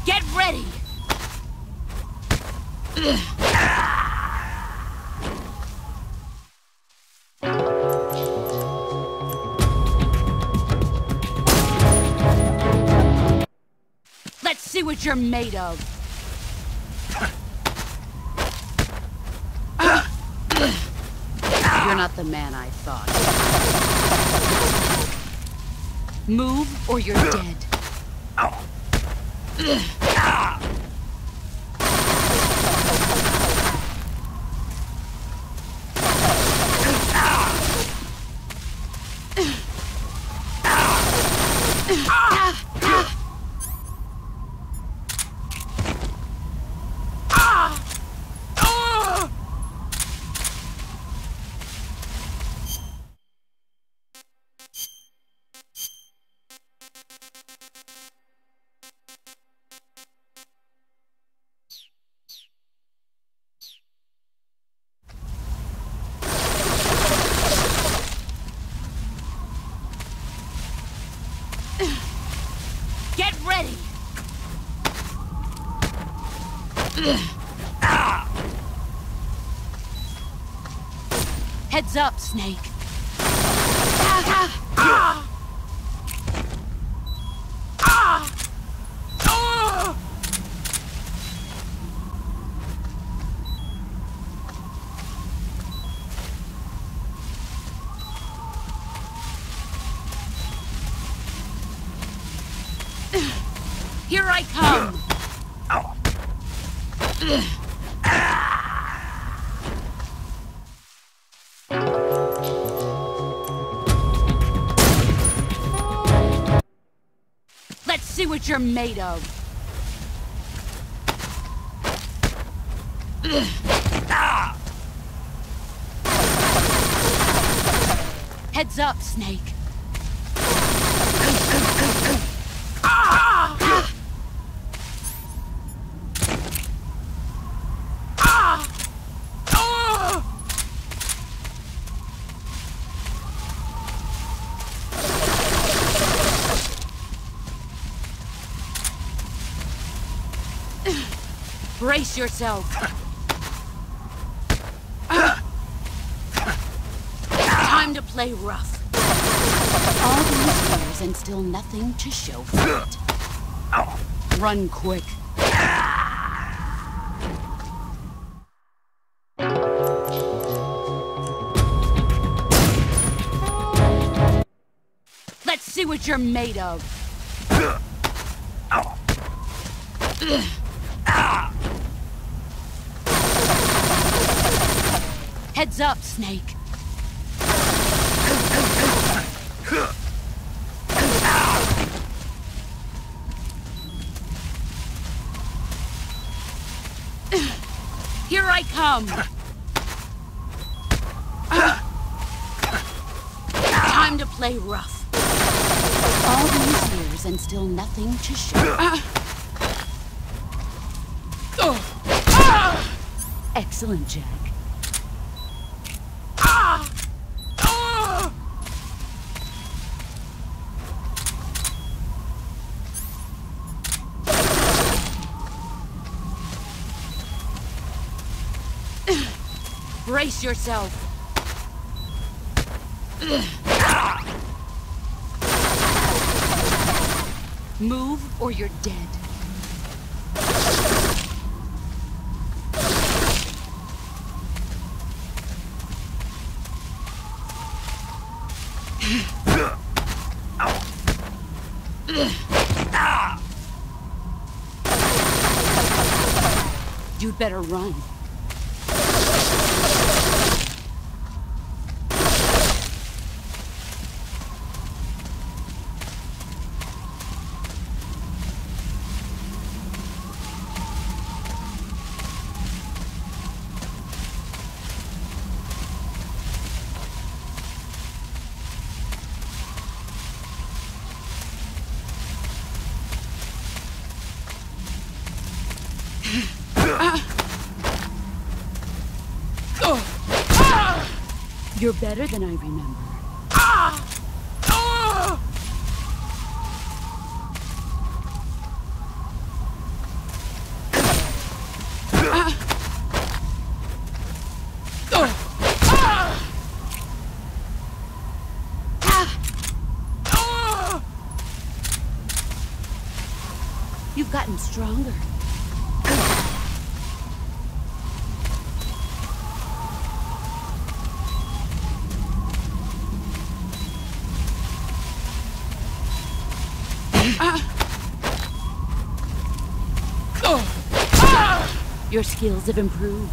Get ready! Let's see what you're made of. You're not the man I thought. Move or you're dead. Get ready! Heads up, Snake. Let's see what you're made of. Heads up, Snake. Brace yourself. Time to play rough. All these years and still nothing to show for it. Run quick. Let's see what you're made of. Heads up, Snake. Here I come. Time to play rough. All these years and still nothing to show. Excellent, Jack. Brace yourself. Move or you're dead. You'd better run. You're better than I remember. You've gotten stronger. Your skills have improved.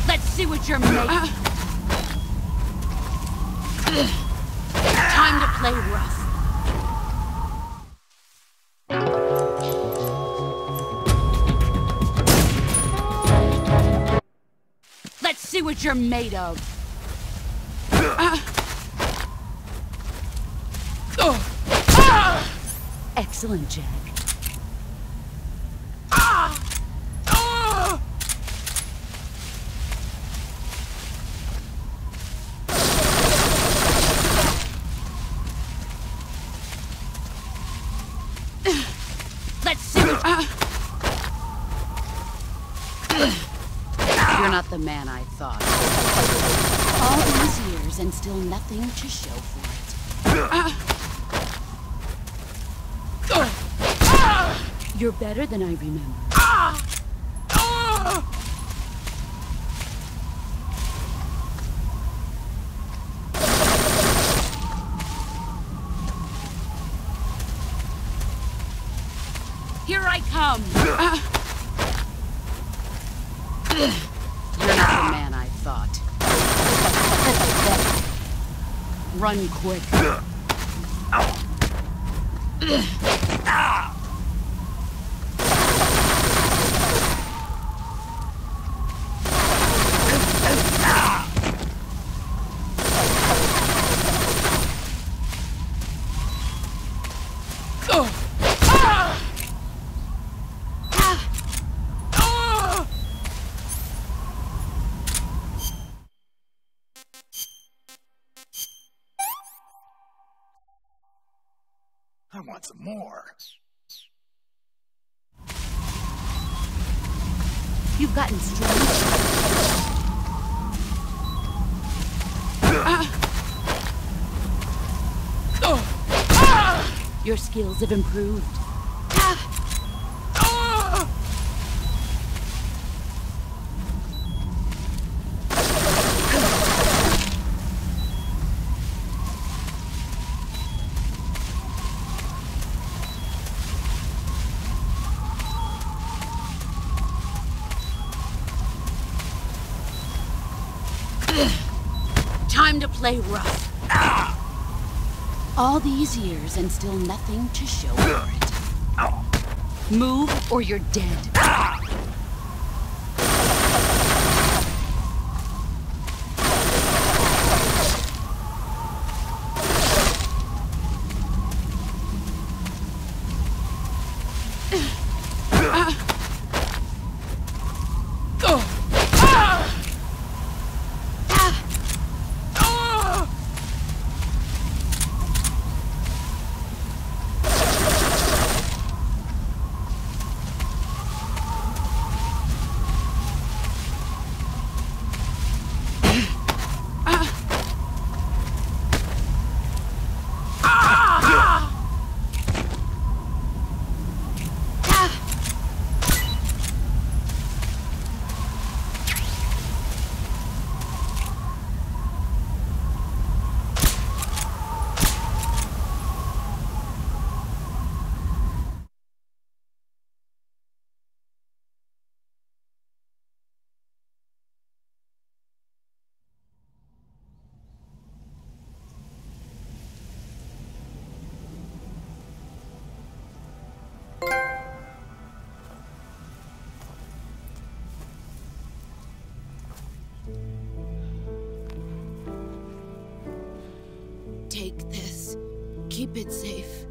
Let's see what you're made of. Time to play rough. Let's see what you're made of. Excellent, Jack. Let's see what... You're not the man I thought. All these years and still nothing to show for it. You're better than I remember. Here I come. You're not the man I thought. Run quick. I want some more. You've gotten stronger. Your skills have improved. Time to play rough. All these years and still nothing to show for it. Move or you're dead. Take this. Keep it safe.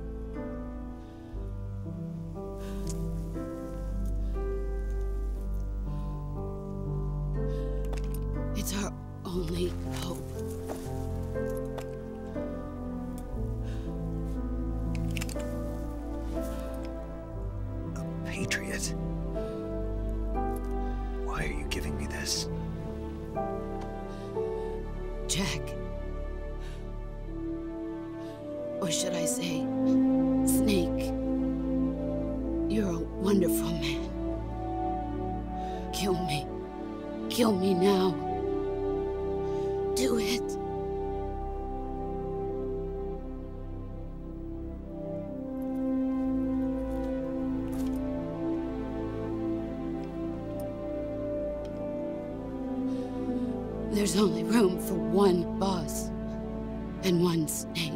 It's our only hope. A patriot? Why are you giving me this? Jack. Or should I say, Snake? You're a wonderful man. Kill me. Kill me now. Do it. There's only room for one boss and one snake.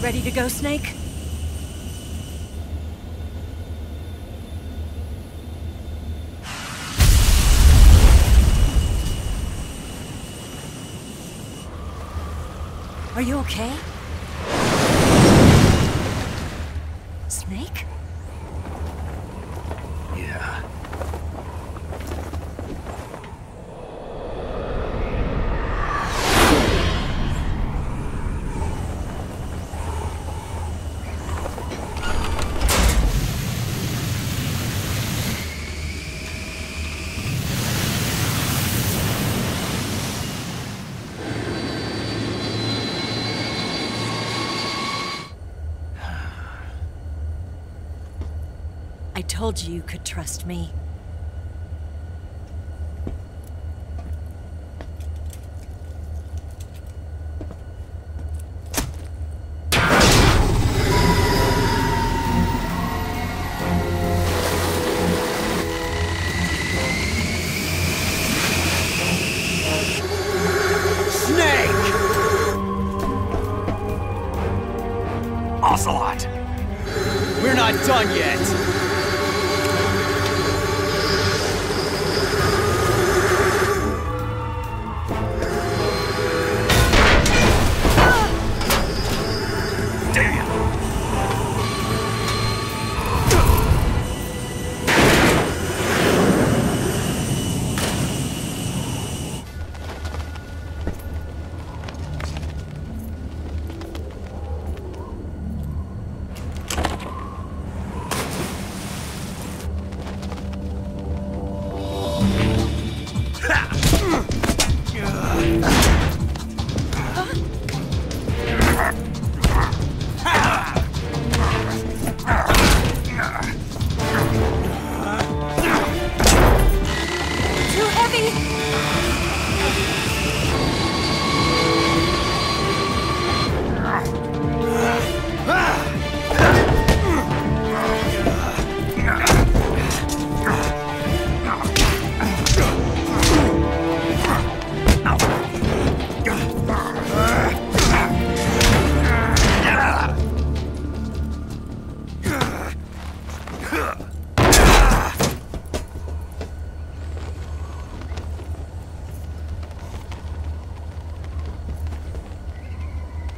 Ready to go, Snake? Are you okay? Snake? Yeah. I told you you could trust me. Ocelot! We're not done yet!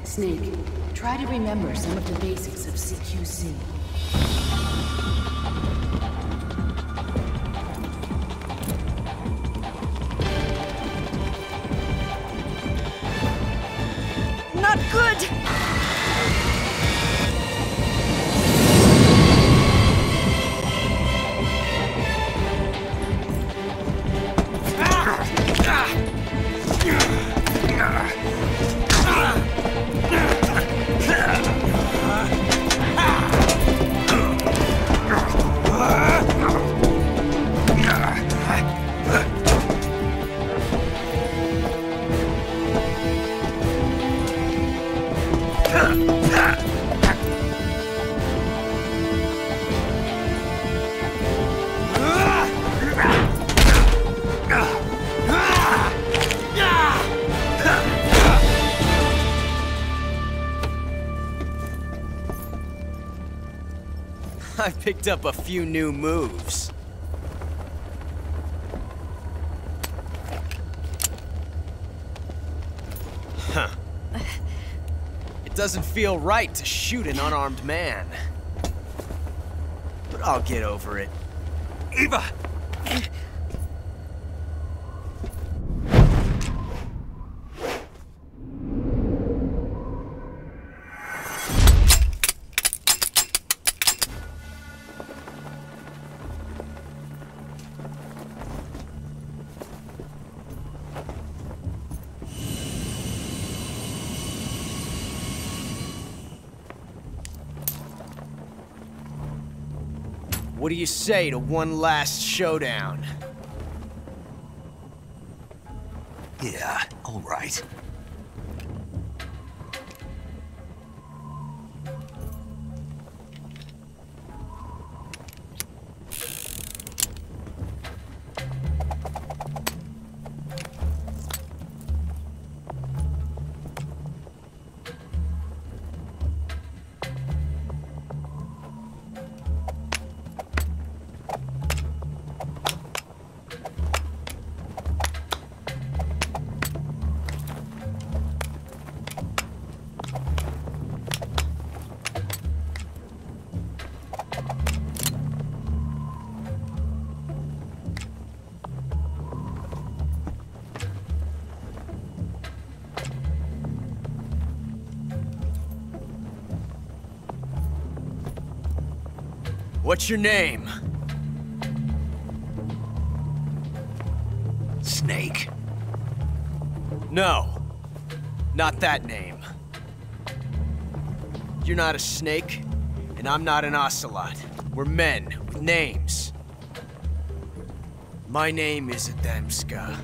Snake, try to remember some of the basics of CQC. Not good! I picked up a few new moves. Huh. It doesn't feel right to shoot an unarmed man. But I'll get over it. Eva! What do you say to one last showdown? Yeah, all right. What's your name? Snake. No. Not that name. You're not a snake, and I'm not an ocelot. We're men with names. My name is Adamska.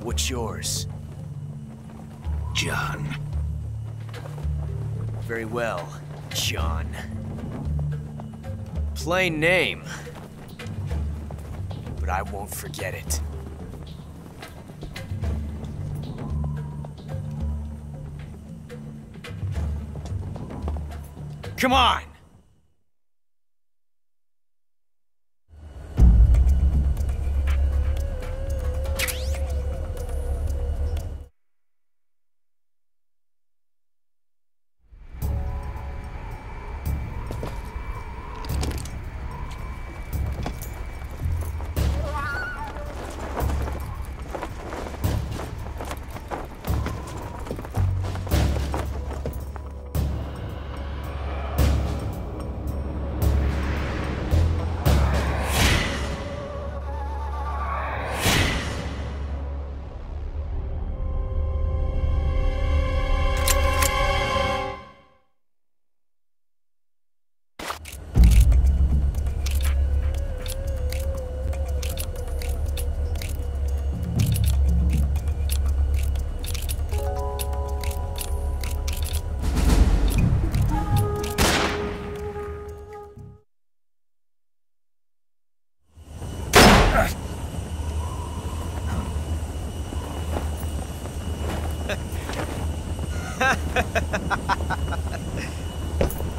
What's yours? John. Very well, John. Plain name. But I won't forget it. Come on!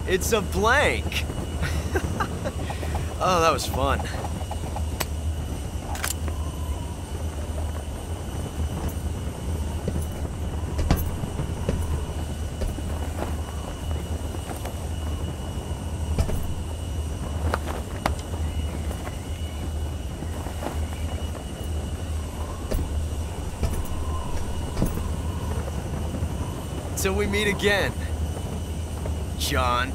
It's a blank. Oh, that was fun. Till we meet again, John.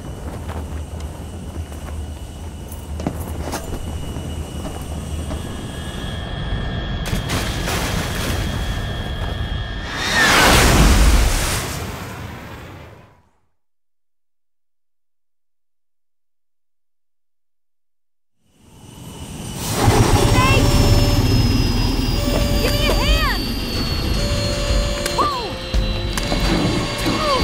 Give me a hand! Whoa! Come on, pull up!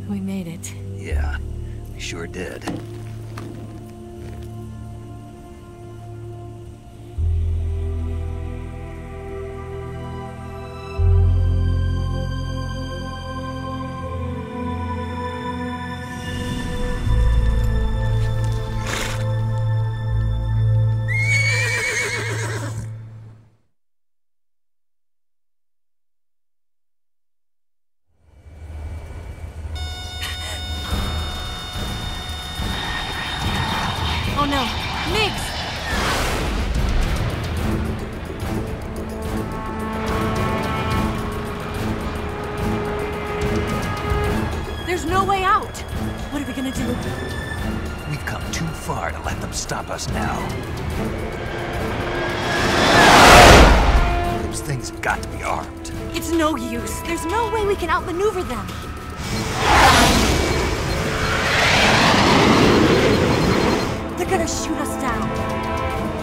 We made it. Yeah, we sure did. Oh no! Migs! There's no way out! What are we gonna do? We've come too far to let them stop us now. Those things have got to be armed. It's no use. There's no way we can outmaneuver them. They're gonna shoot us down.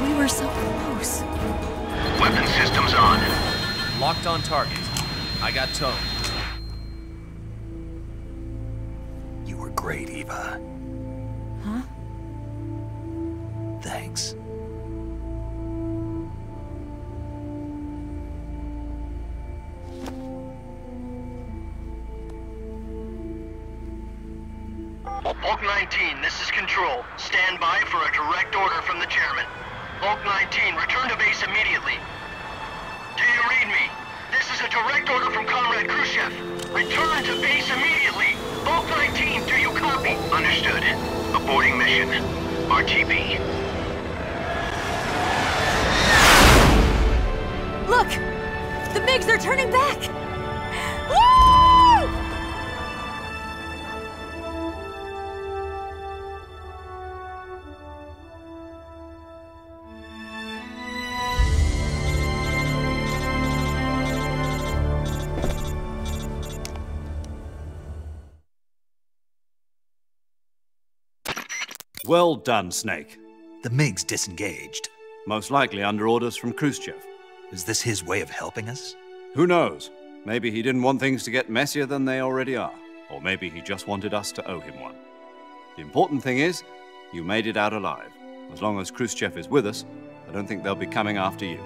We were so close. Weapon systems on. Locked on target. I got towed. You were great, Eva. Huh? Thanks. Bulk 19, this is Control. Stand by for a direct order from the chairman. Bulk 19, return to base immediately. Do you read me? This is a direct order from Comrade Khrushchev. Return to base immediately. Bulk 19, do you copy? Understood. Aborting mission. RTB. Look! The MiGs are turning back! Woo! Well done, Snake. The MiGs disengaged. Most likely under orders from Khrushchev. Is this his way of helping us? Who knows? Maybe he didn't want things to get messier than they already are. Or maybe he just wanted us to owe him one. The important thing is, you made it out alive. As long as Khrushchev is with us, I don't think they'll be coming after you.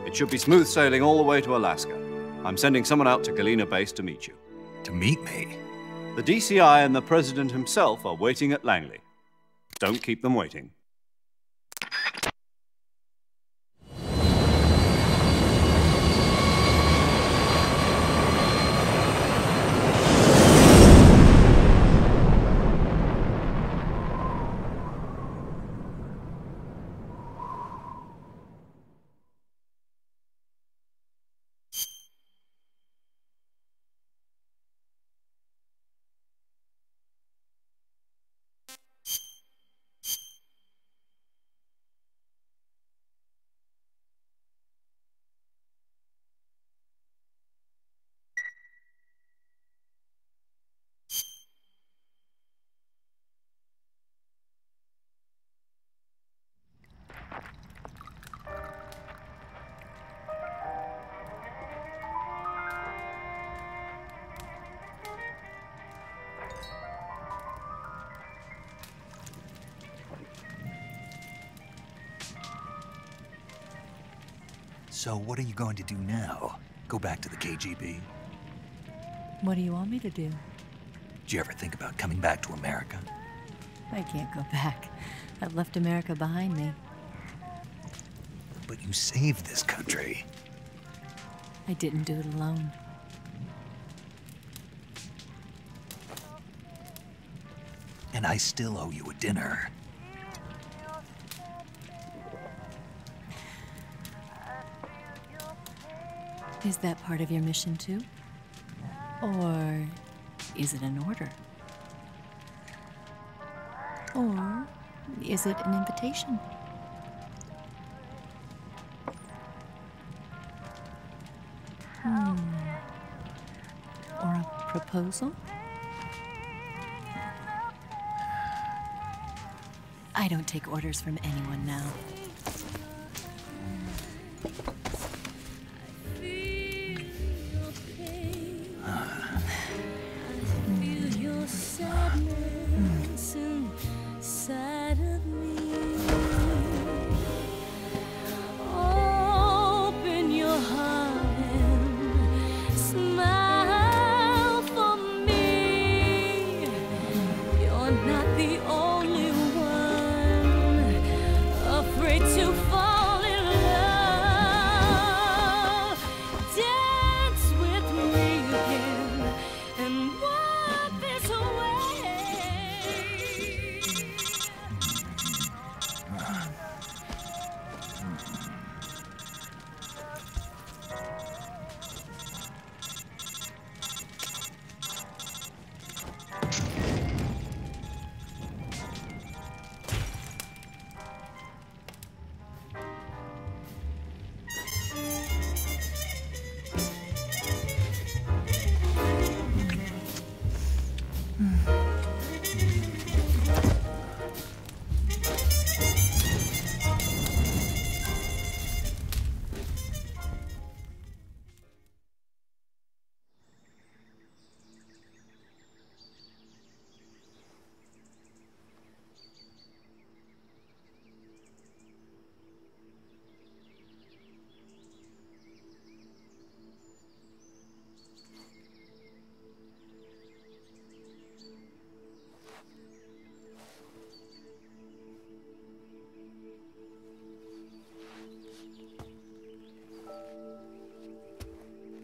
It should be smooth sailing all the way to Alaska. I'm sending someone out to Galena Base to meet you. To meet me? The DCI and the President himself are waiting at Langley. Don't keep them waiting. So what are you going to do now? Go back to the KGB? What do you want me to do? Did you ever think about coming back to America? I can't go back. I've left America behind me. But you saved this country. I didn't do it alone. And I still owe you a dinner. Is that part of your mission too? Or is it an order? Or is it an invitation? Or a proposal? I don't take orders from anyone now.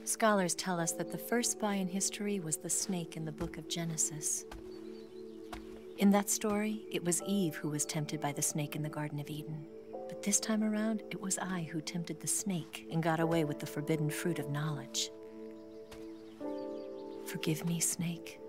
Scholars tell us that the first spy in history was the snake in the book of Genesis. In that story, it was Eve who was tempted by the snake in the Garden of Eden. But this time around, it was I who tempted the snake and got away with the forbidden fruit of knowledge. Forgive me, snake.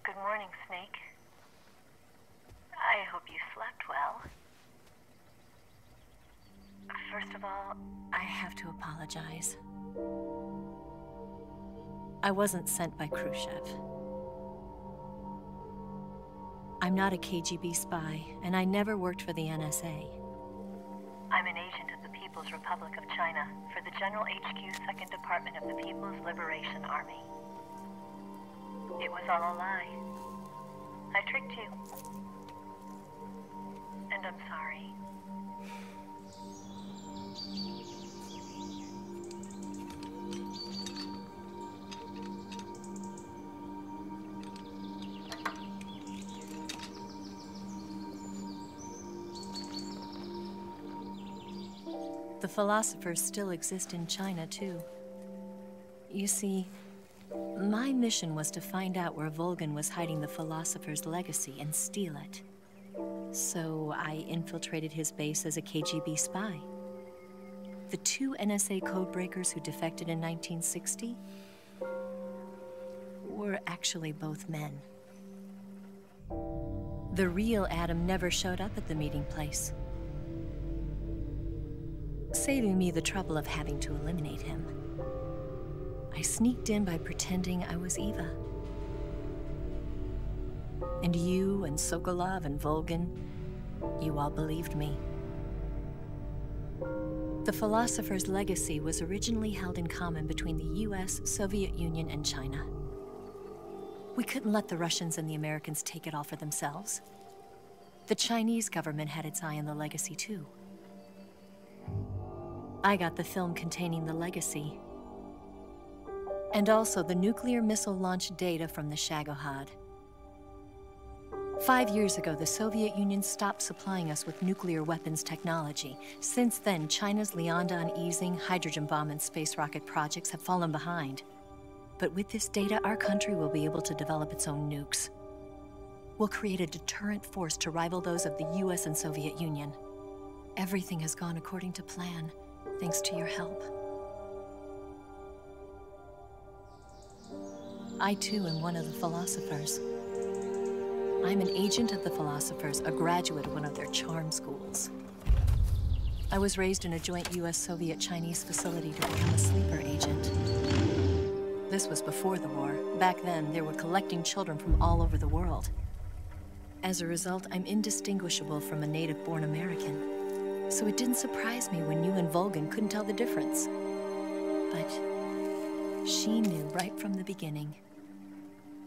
Good morning, Snake. I hope you slept well. First of all, I have to apologize. I wasn't sent by Khrushchev. I'm not a KGB spy, and I never worked for the NSA. I'm an agent of the People's Republic of China for the General HQ 2nd Department of the People's Liberation Army. It was all a lie. I tricked you. And I'm sorry. The philosophers still exist in China, too. You see, my mission was to find out where Volgin was hiding the philosopher's legacy and steal it. So I infiltrated his base as a KGB spy. The two NSA codebreakers who defected in 1960 were actually both men. The real Adam never showed up at the meeting place, saving me the trouble of having to eliminate him. I sneaked in by pretending I was Eva. And you and Sokolov and Volgin, you all believed me. The philosopher's legacy was originally held in common between the US, Soviet Union, and China. We couldn't let the Russians and the Americans take it all for themselves. The Chinese government had its eye on the legacy too. I got the film containing the legacy, and also the nuclear missile launch data from the Shagohod. 5 years ago, the Soviet Union stopped supplying us with nuclear weapons technology. Since then, China's Lianda and Easing, hydrogen bomb, and space rocket projects have fallen behind. But with this data, our country will be able to develop its own nukes. We'll create a deterrent force to rival those of the US and Soviet Union. Everything has gone according to plan, thanks to your help. I too am one of the philosophers. I'm an agent of the philosophers, a graduate of one of their charm schools. I was raised in a joint US-Soviet-Chinese facility to become a sleeper agent. This was before the war. Back then, they were collecting children from all over the world. As a result, I'm indistinguishable from a native-born American. So it didn't surprise me when you and Volgin couldn't tell the difference. But she knew right from the beginning.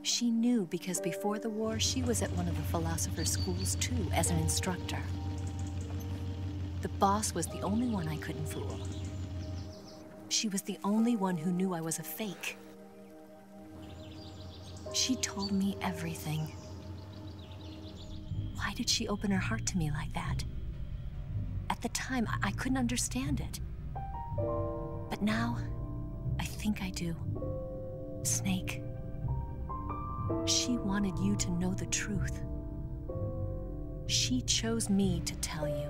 She knew because before the war, she was at one of the philosopher's schools too, as an instructor. The boss was the only one I couldn't fool. She was the only one who knew I was a fake. She told me everything. Why did she open her heart to me like that? At the time, I couldn't understand it. But now, I think I do. Snake. She wanted you to know the truth. She chose me to tell you.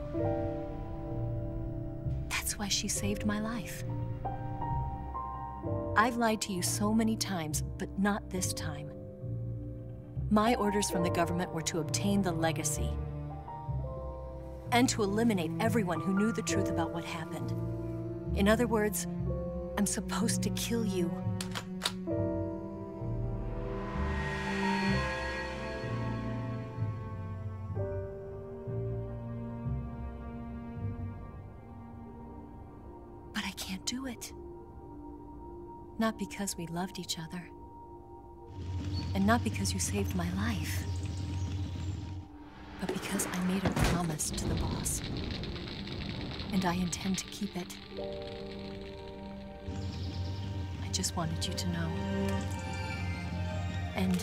That's why she saved my life. I've lied to you so many times, but not this time. My orders from the government were to obtain the legacy and to eliminate everyone who knew the truth about what happened. In other words, I'm supposed to kill you. But I can't do it. Not because we loved each other. And not because you saved my life. But because I made a promise to the boss. And I intend to keep it. I just wanted you to know. And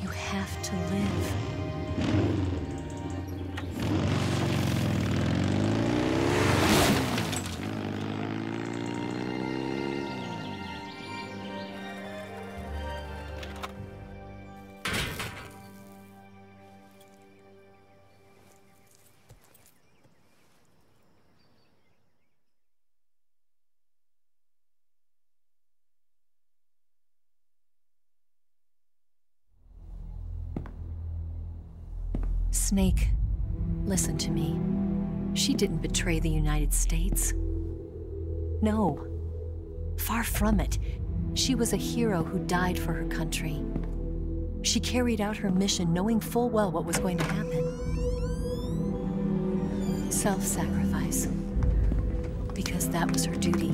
you have to live. Snake, listen to me. She didn't betray the United States. No. Far from it. She was a hero who died for her country. She carried out her mission knowing full well what was going to happen. Self-sacrifice. Because that was her duty.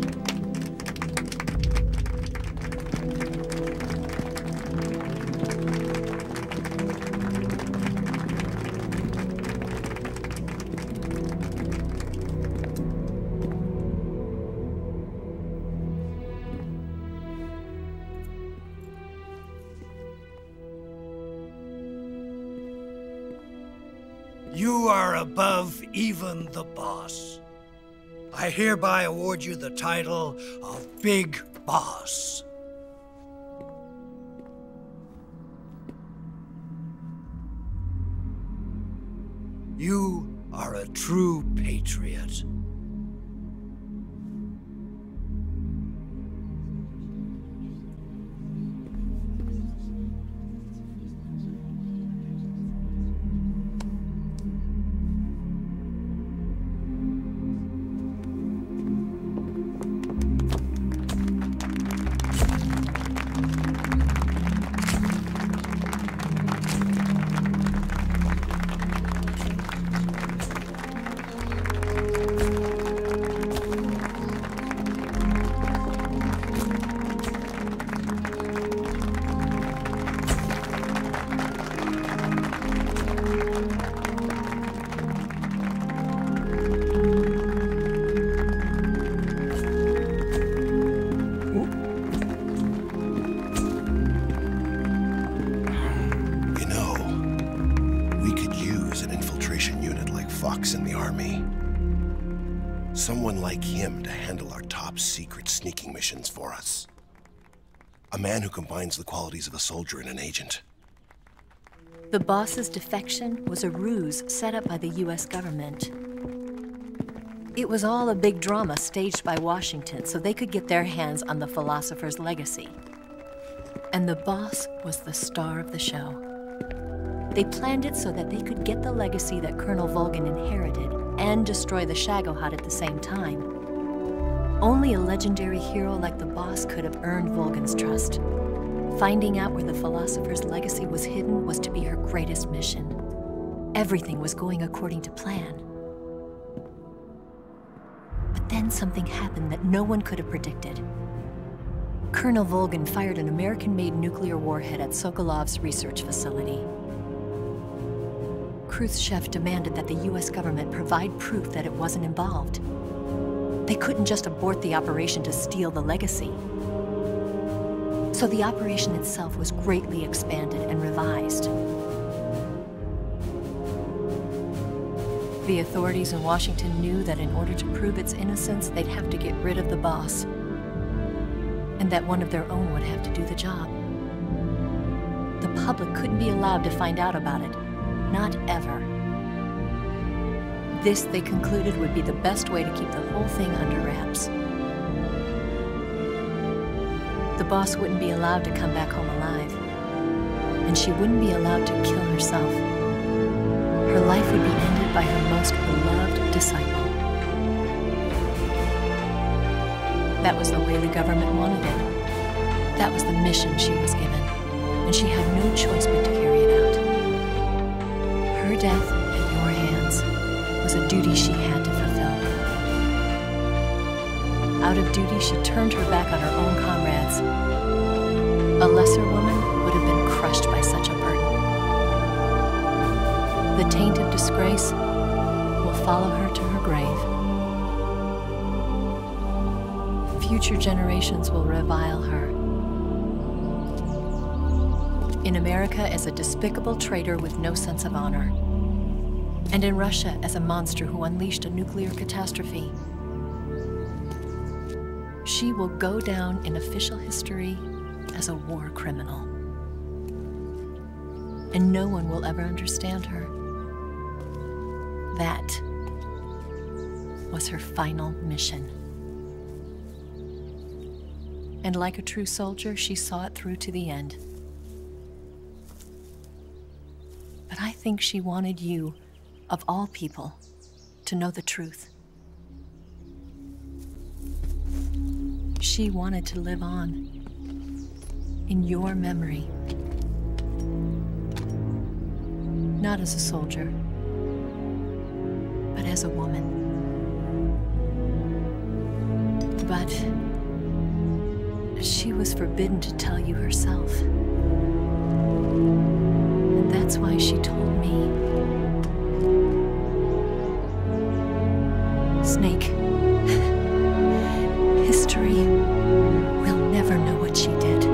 You are above even the boss. I hereby award you the title of Big Boss. You are a true patriot. Alex in the army. Someone like him to handle our top secret sneaking missions for us. A man who combines the qualities of a soldier and an agent. The boss's defection was a ruse set up by the US government. It was all a big drama staged by Washington so they could get their hands on the philosopher's legacy. And the boss was the star of the show. They planned it so that they could get the legacy that Colonel Volgin inherited and destroy the Shagohod at the same time. Only a legendary hero like the boss could have earned Volgin's trust. Finding out where the philosopher's legacy was hidden was to be her greatest mission. Everything was going according to plan. But then something happened that no one could have predicted. Colonel Volgin fired an American-made nuclear warhead at Sokolov's research facility. Khrushchev demanded that the US government provide proof that it wasn't involved. They couldn't just abort the operation to steal the legacy. So the operation itself was greatly expanded and revised. The authorities in Washington knew that in order to prove its innocence, they'd have to get rid of the boss, and that one of their own would have to do the job. The public couldn't be allowed to find out about it. Not ever. This, they concluded, would be the best way to keep the whole thing under wraps. The boss wouldn't be allowed to come back home alive, and she wouldn't be allowed to kill herself. Her life would be ended by her most beloved disciple. That was the way the government wanted it. That was the mission she was given, and she had no choice but to carry it out. Her death at your hands was a duty she had to fulfill. Out of duty, she turned her back on her own comrades. A lesser woman would have been crushed by such a burden. The taint of disgrace will follow her to her grave. Future generations will revile her. In America as a despicable traitor with no sense of honor. And in Russia as a monster who unleashed a nuclear catastrophe. She will go down in official history as a war criminal. And no one will ever understand her. That was her final mission. And like a true soldier, she saw it through to the end. But I think she wanted you, of all people, to know the truth. She wanted to live on in your memory. Not as a soldier, but as a woman. But she was forbidden to tell you herself. And that's why she told me. Snake, history will never know what she did.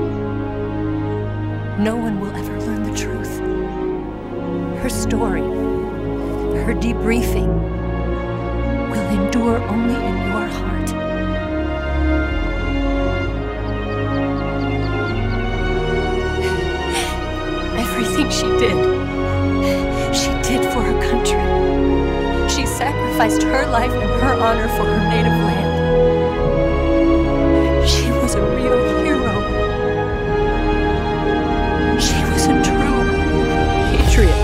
No one will ever learn the truth. Her story, her debriefing, will endure only in your heart. Everything she did for her country. She sacrificed her life and her honor for her native land. She was a real hero. She was a true patriot.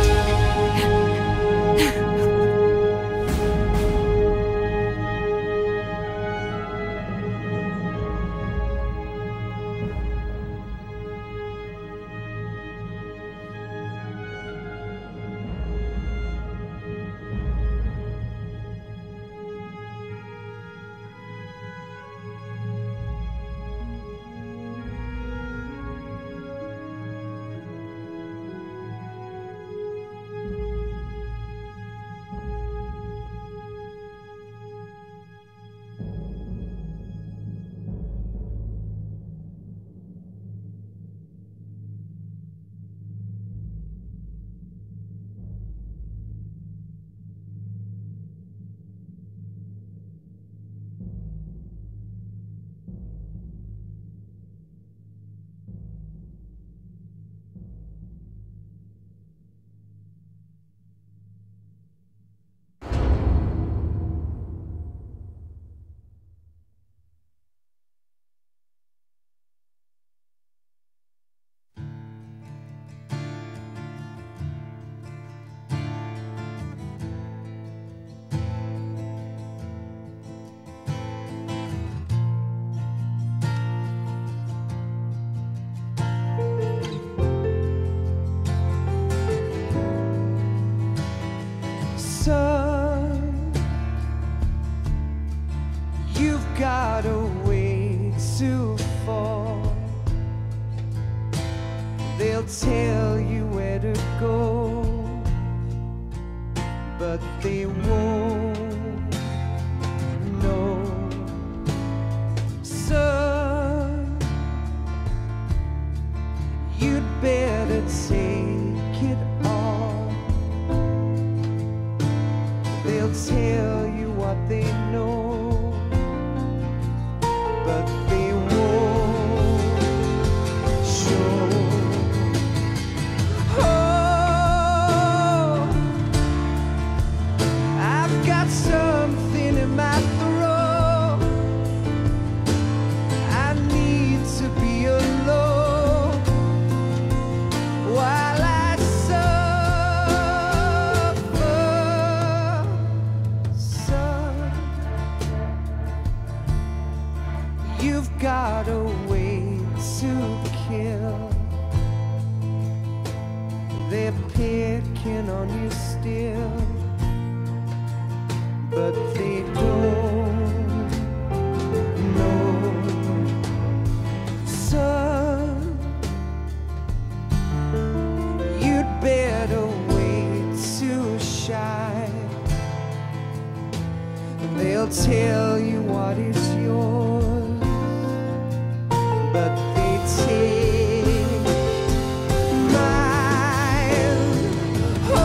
They'll tell you where to go, but they won't know. Son, you'd better take it all. They'll tell you what they know, but they won't show. Oh, I've got something in my throat. I need to be alone while I suffer. Son, you've got a way to kill. They're picking on you still, but they don't know. Son, you'd better wait to shine. They'll tell you what is yours, but they take mine. Oh,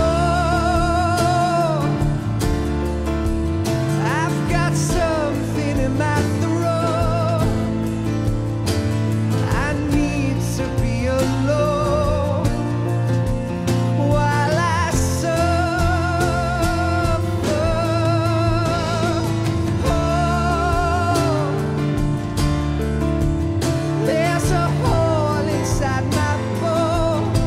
I've got something in my throat. I need to be alone while I suffer. Oh, there's a hole inside my bones.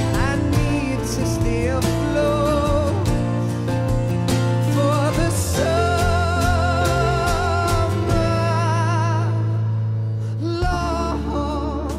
I need to stay afloat for the summer, Lord.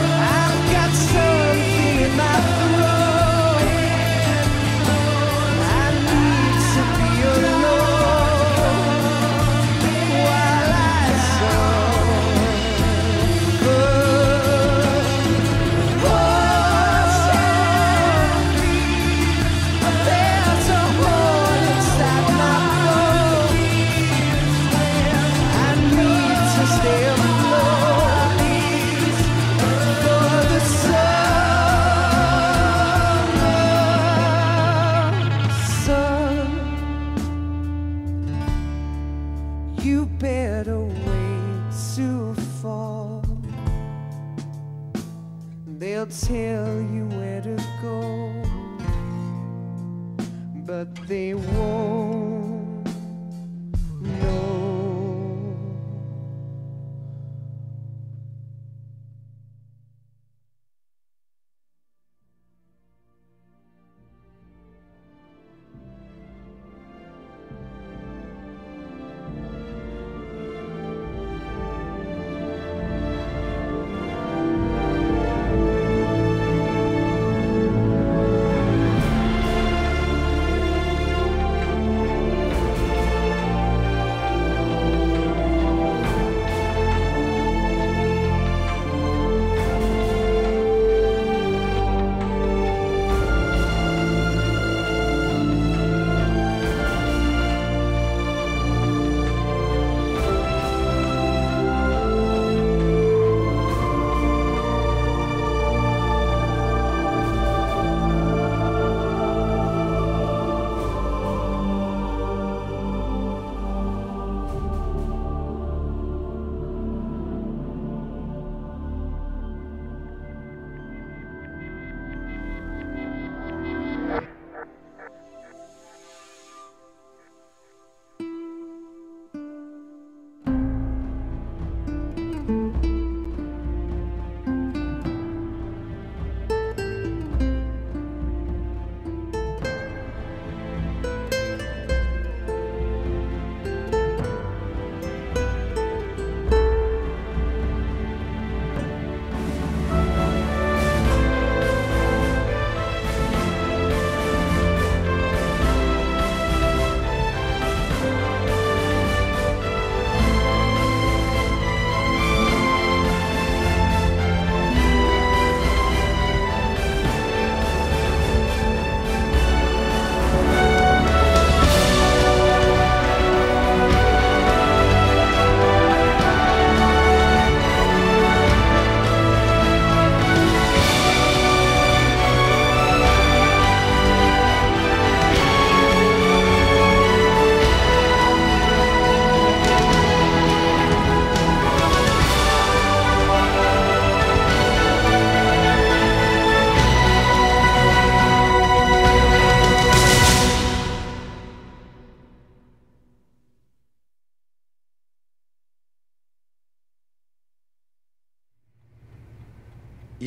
I've got something in my throat. I need to be alone while I suffer. Oh, there's a hole inside my bones. I need to stay afloat for the summer. Son, you better wait to fall. They'll tell you where to go, but they won't know.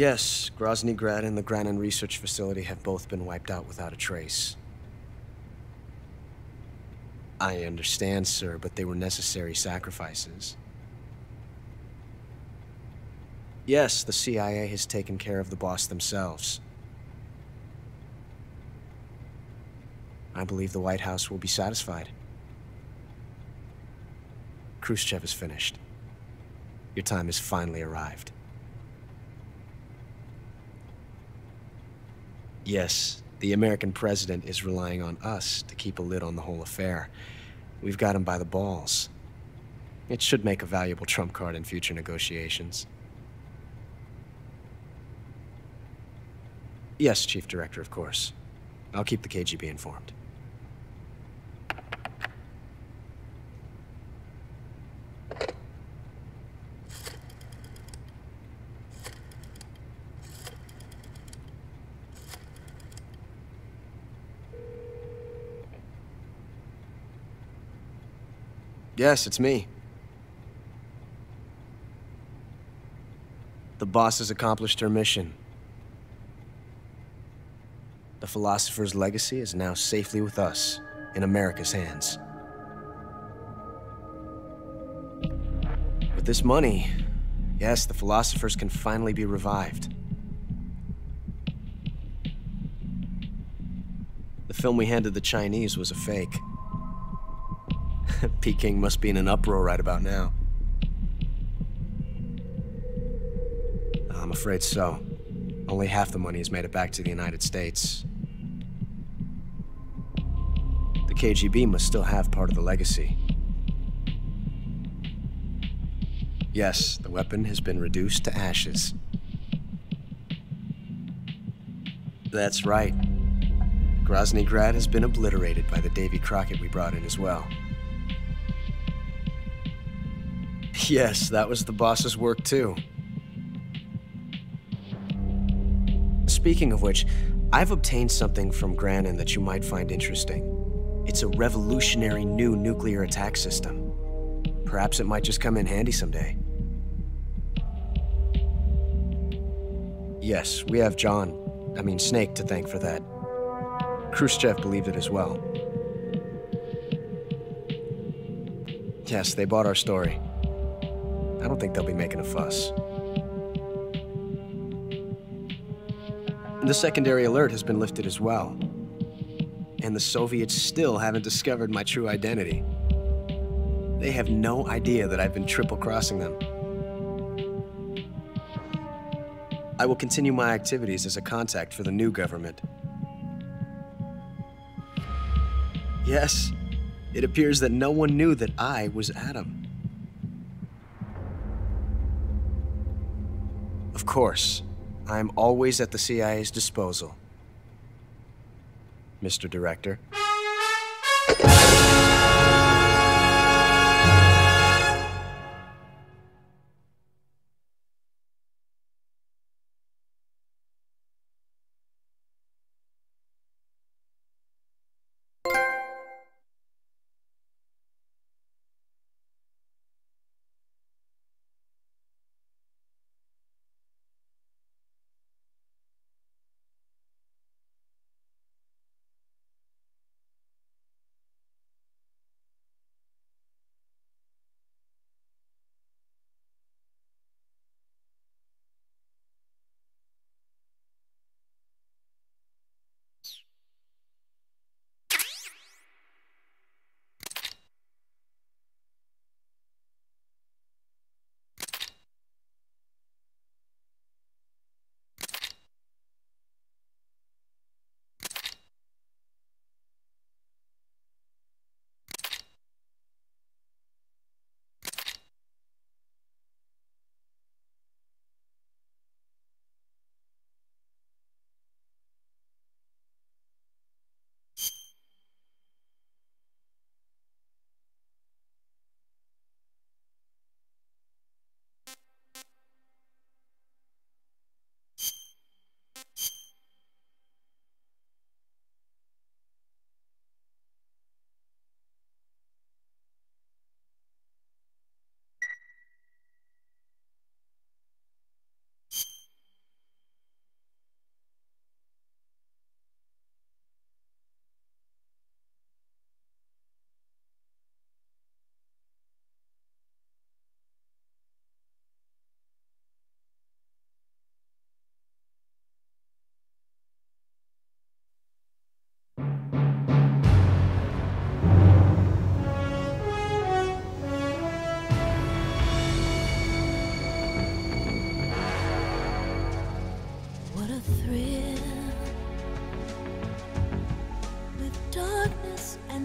Yes, Grozny Grad and the Granin Research Facility have both been wiped out without a trace. I understand, sir, but they were necessary sacrifices. Yes, the CIA has taken care of the boss themselves. I believe the White House will be satisfied. Khrushchev is finished. Your time has finally arrived. Yes, the American president is relying on us to keep a lid on the whole affair. We've got him by the balls. It should make a valuable trump card in future negotiations. Yes, Chief Director, of course. I'll keep the KGB informed. Yes, it's me. The boss has accomplished her mission. The philosopher's legacy is now safely with us, in America's hands. With this money, yes, the philosophers can finally be revived. The film we handed the Chinese was a fake. Peking must be in an uproar right about now. I'm afraid so. Only half the money has made it back to the United States. The KGB must still have part of the legacy. Yes, the weapon has been reduced to ashes. That's right. Grozny Grad has been obliterated by the Davy Crockett we brought in as well. Yes, that was the boss's work too. Speaking of which, I've obtained something from Granin that you might find interesting. It's a revolutionary new nuclear attack system. Perhaps it might just come in handy someday. Yes, we have Snake to thank for that. Khrushchev believed it as well. Yes, they bought our story. I don't think they'll be making a fuss. The secondary alert has been lifted as well. And the Soviets still haven't discovered my true identity. They have no idea that I've been triple-crossing them. I will continue my activities as a contact for the new government. Yes, it appears that no one knew that I was Adam. Of course, I'm always at the CIA's disposal, Mr. Director.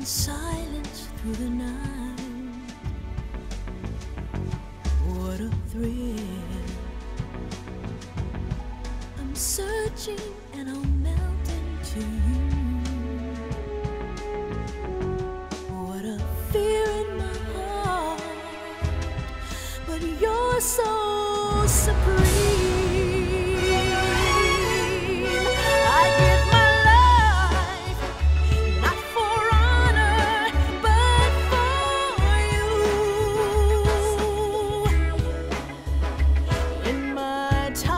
silence through the night. What a thrill. I'm searching and I'll melt into you. What a fear in my heart, but you're so supreme. I give my life, not for honor, but for you. In my time,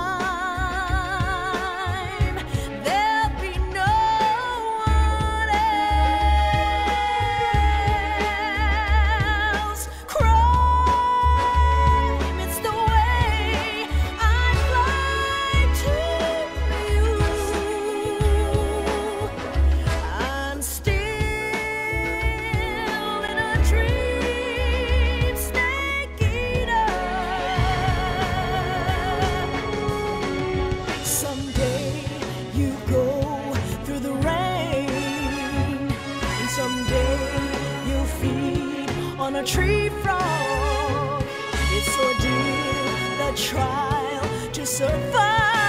there'll be no one else. Crime, it's the way I fly to you. I'm still in a dream, snake eater. Someday you go through the rain, and someday you'll feed on a tree frog. It's ordeal, the trial to survive.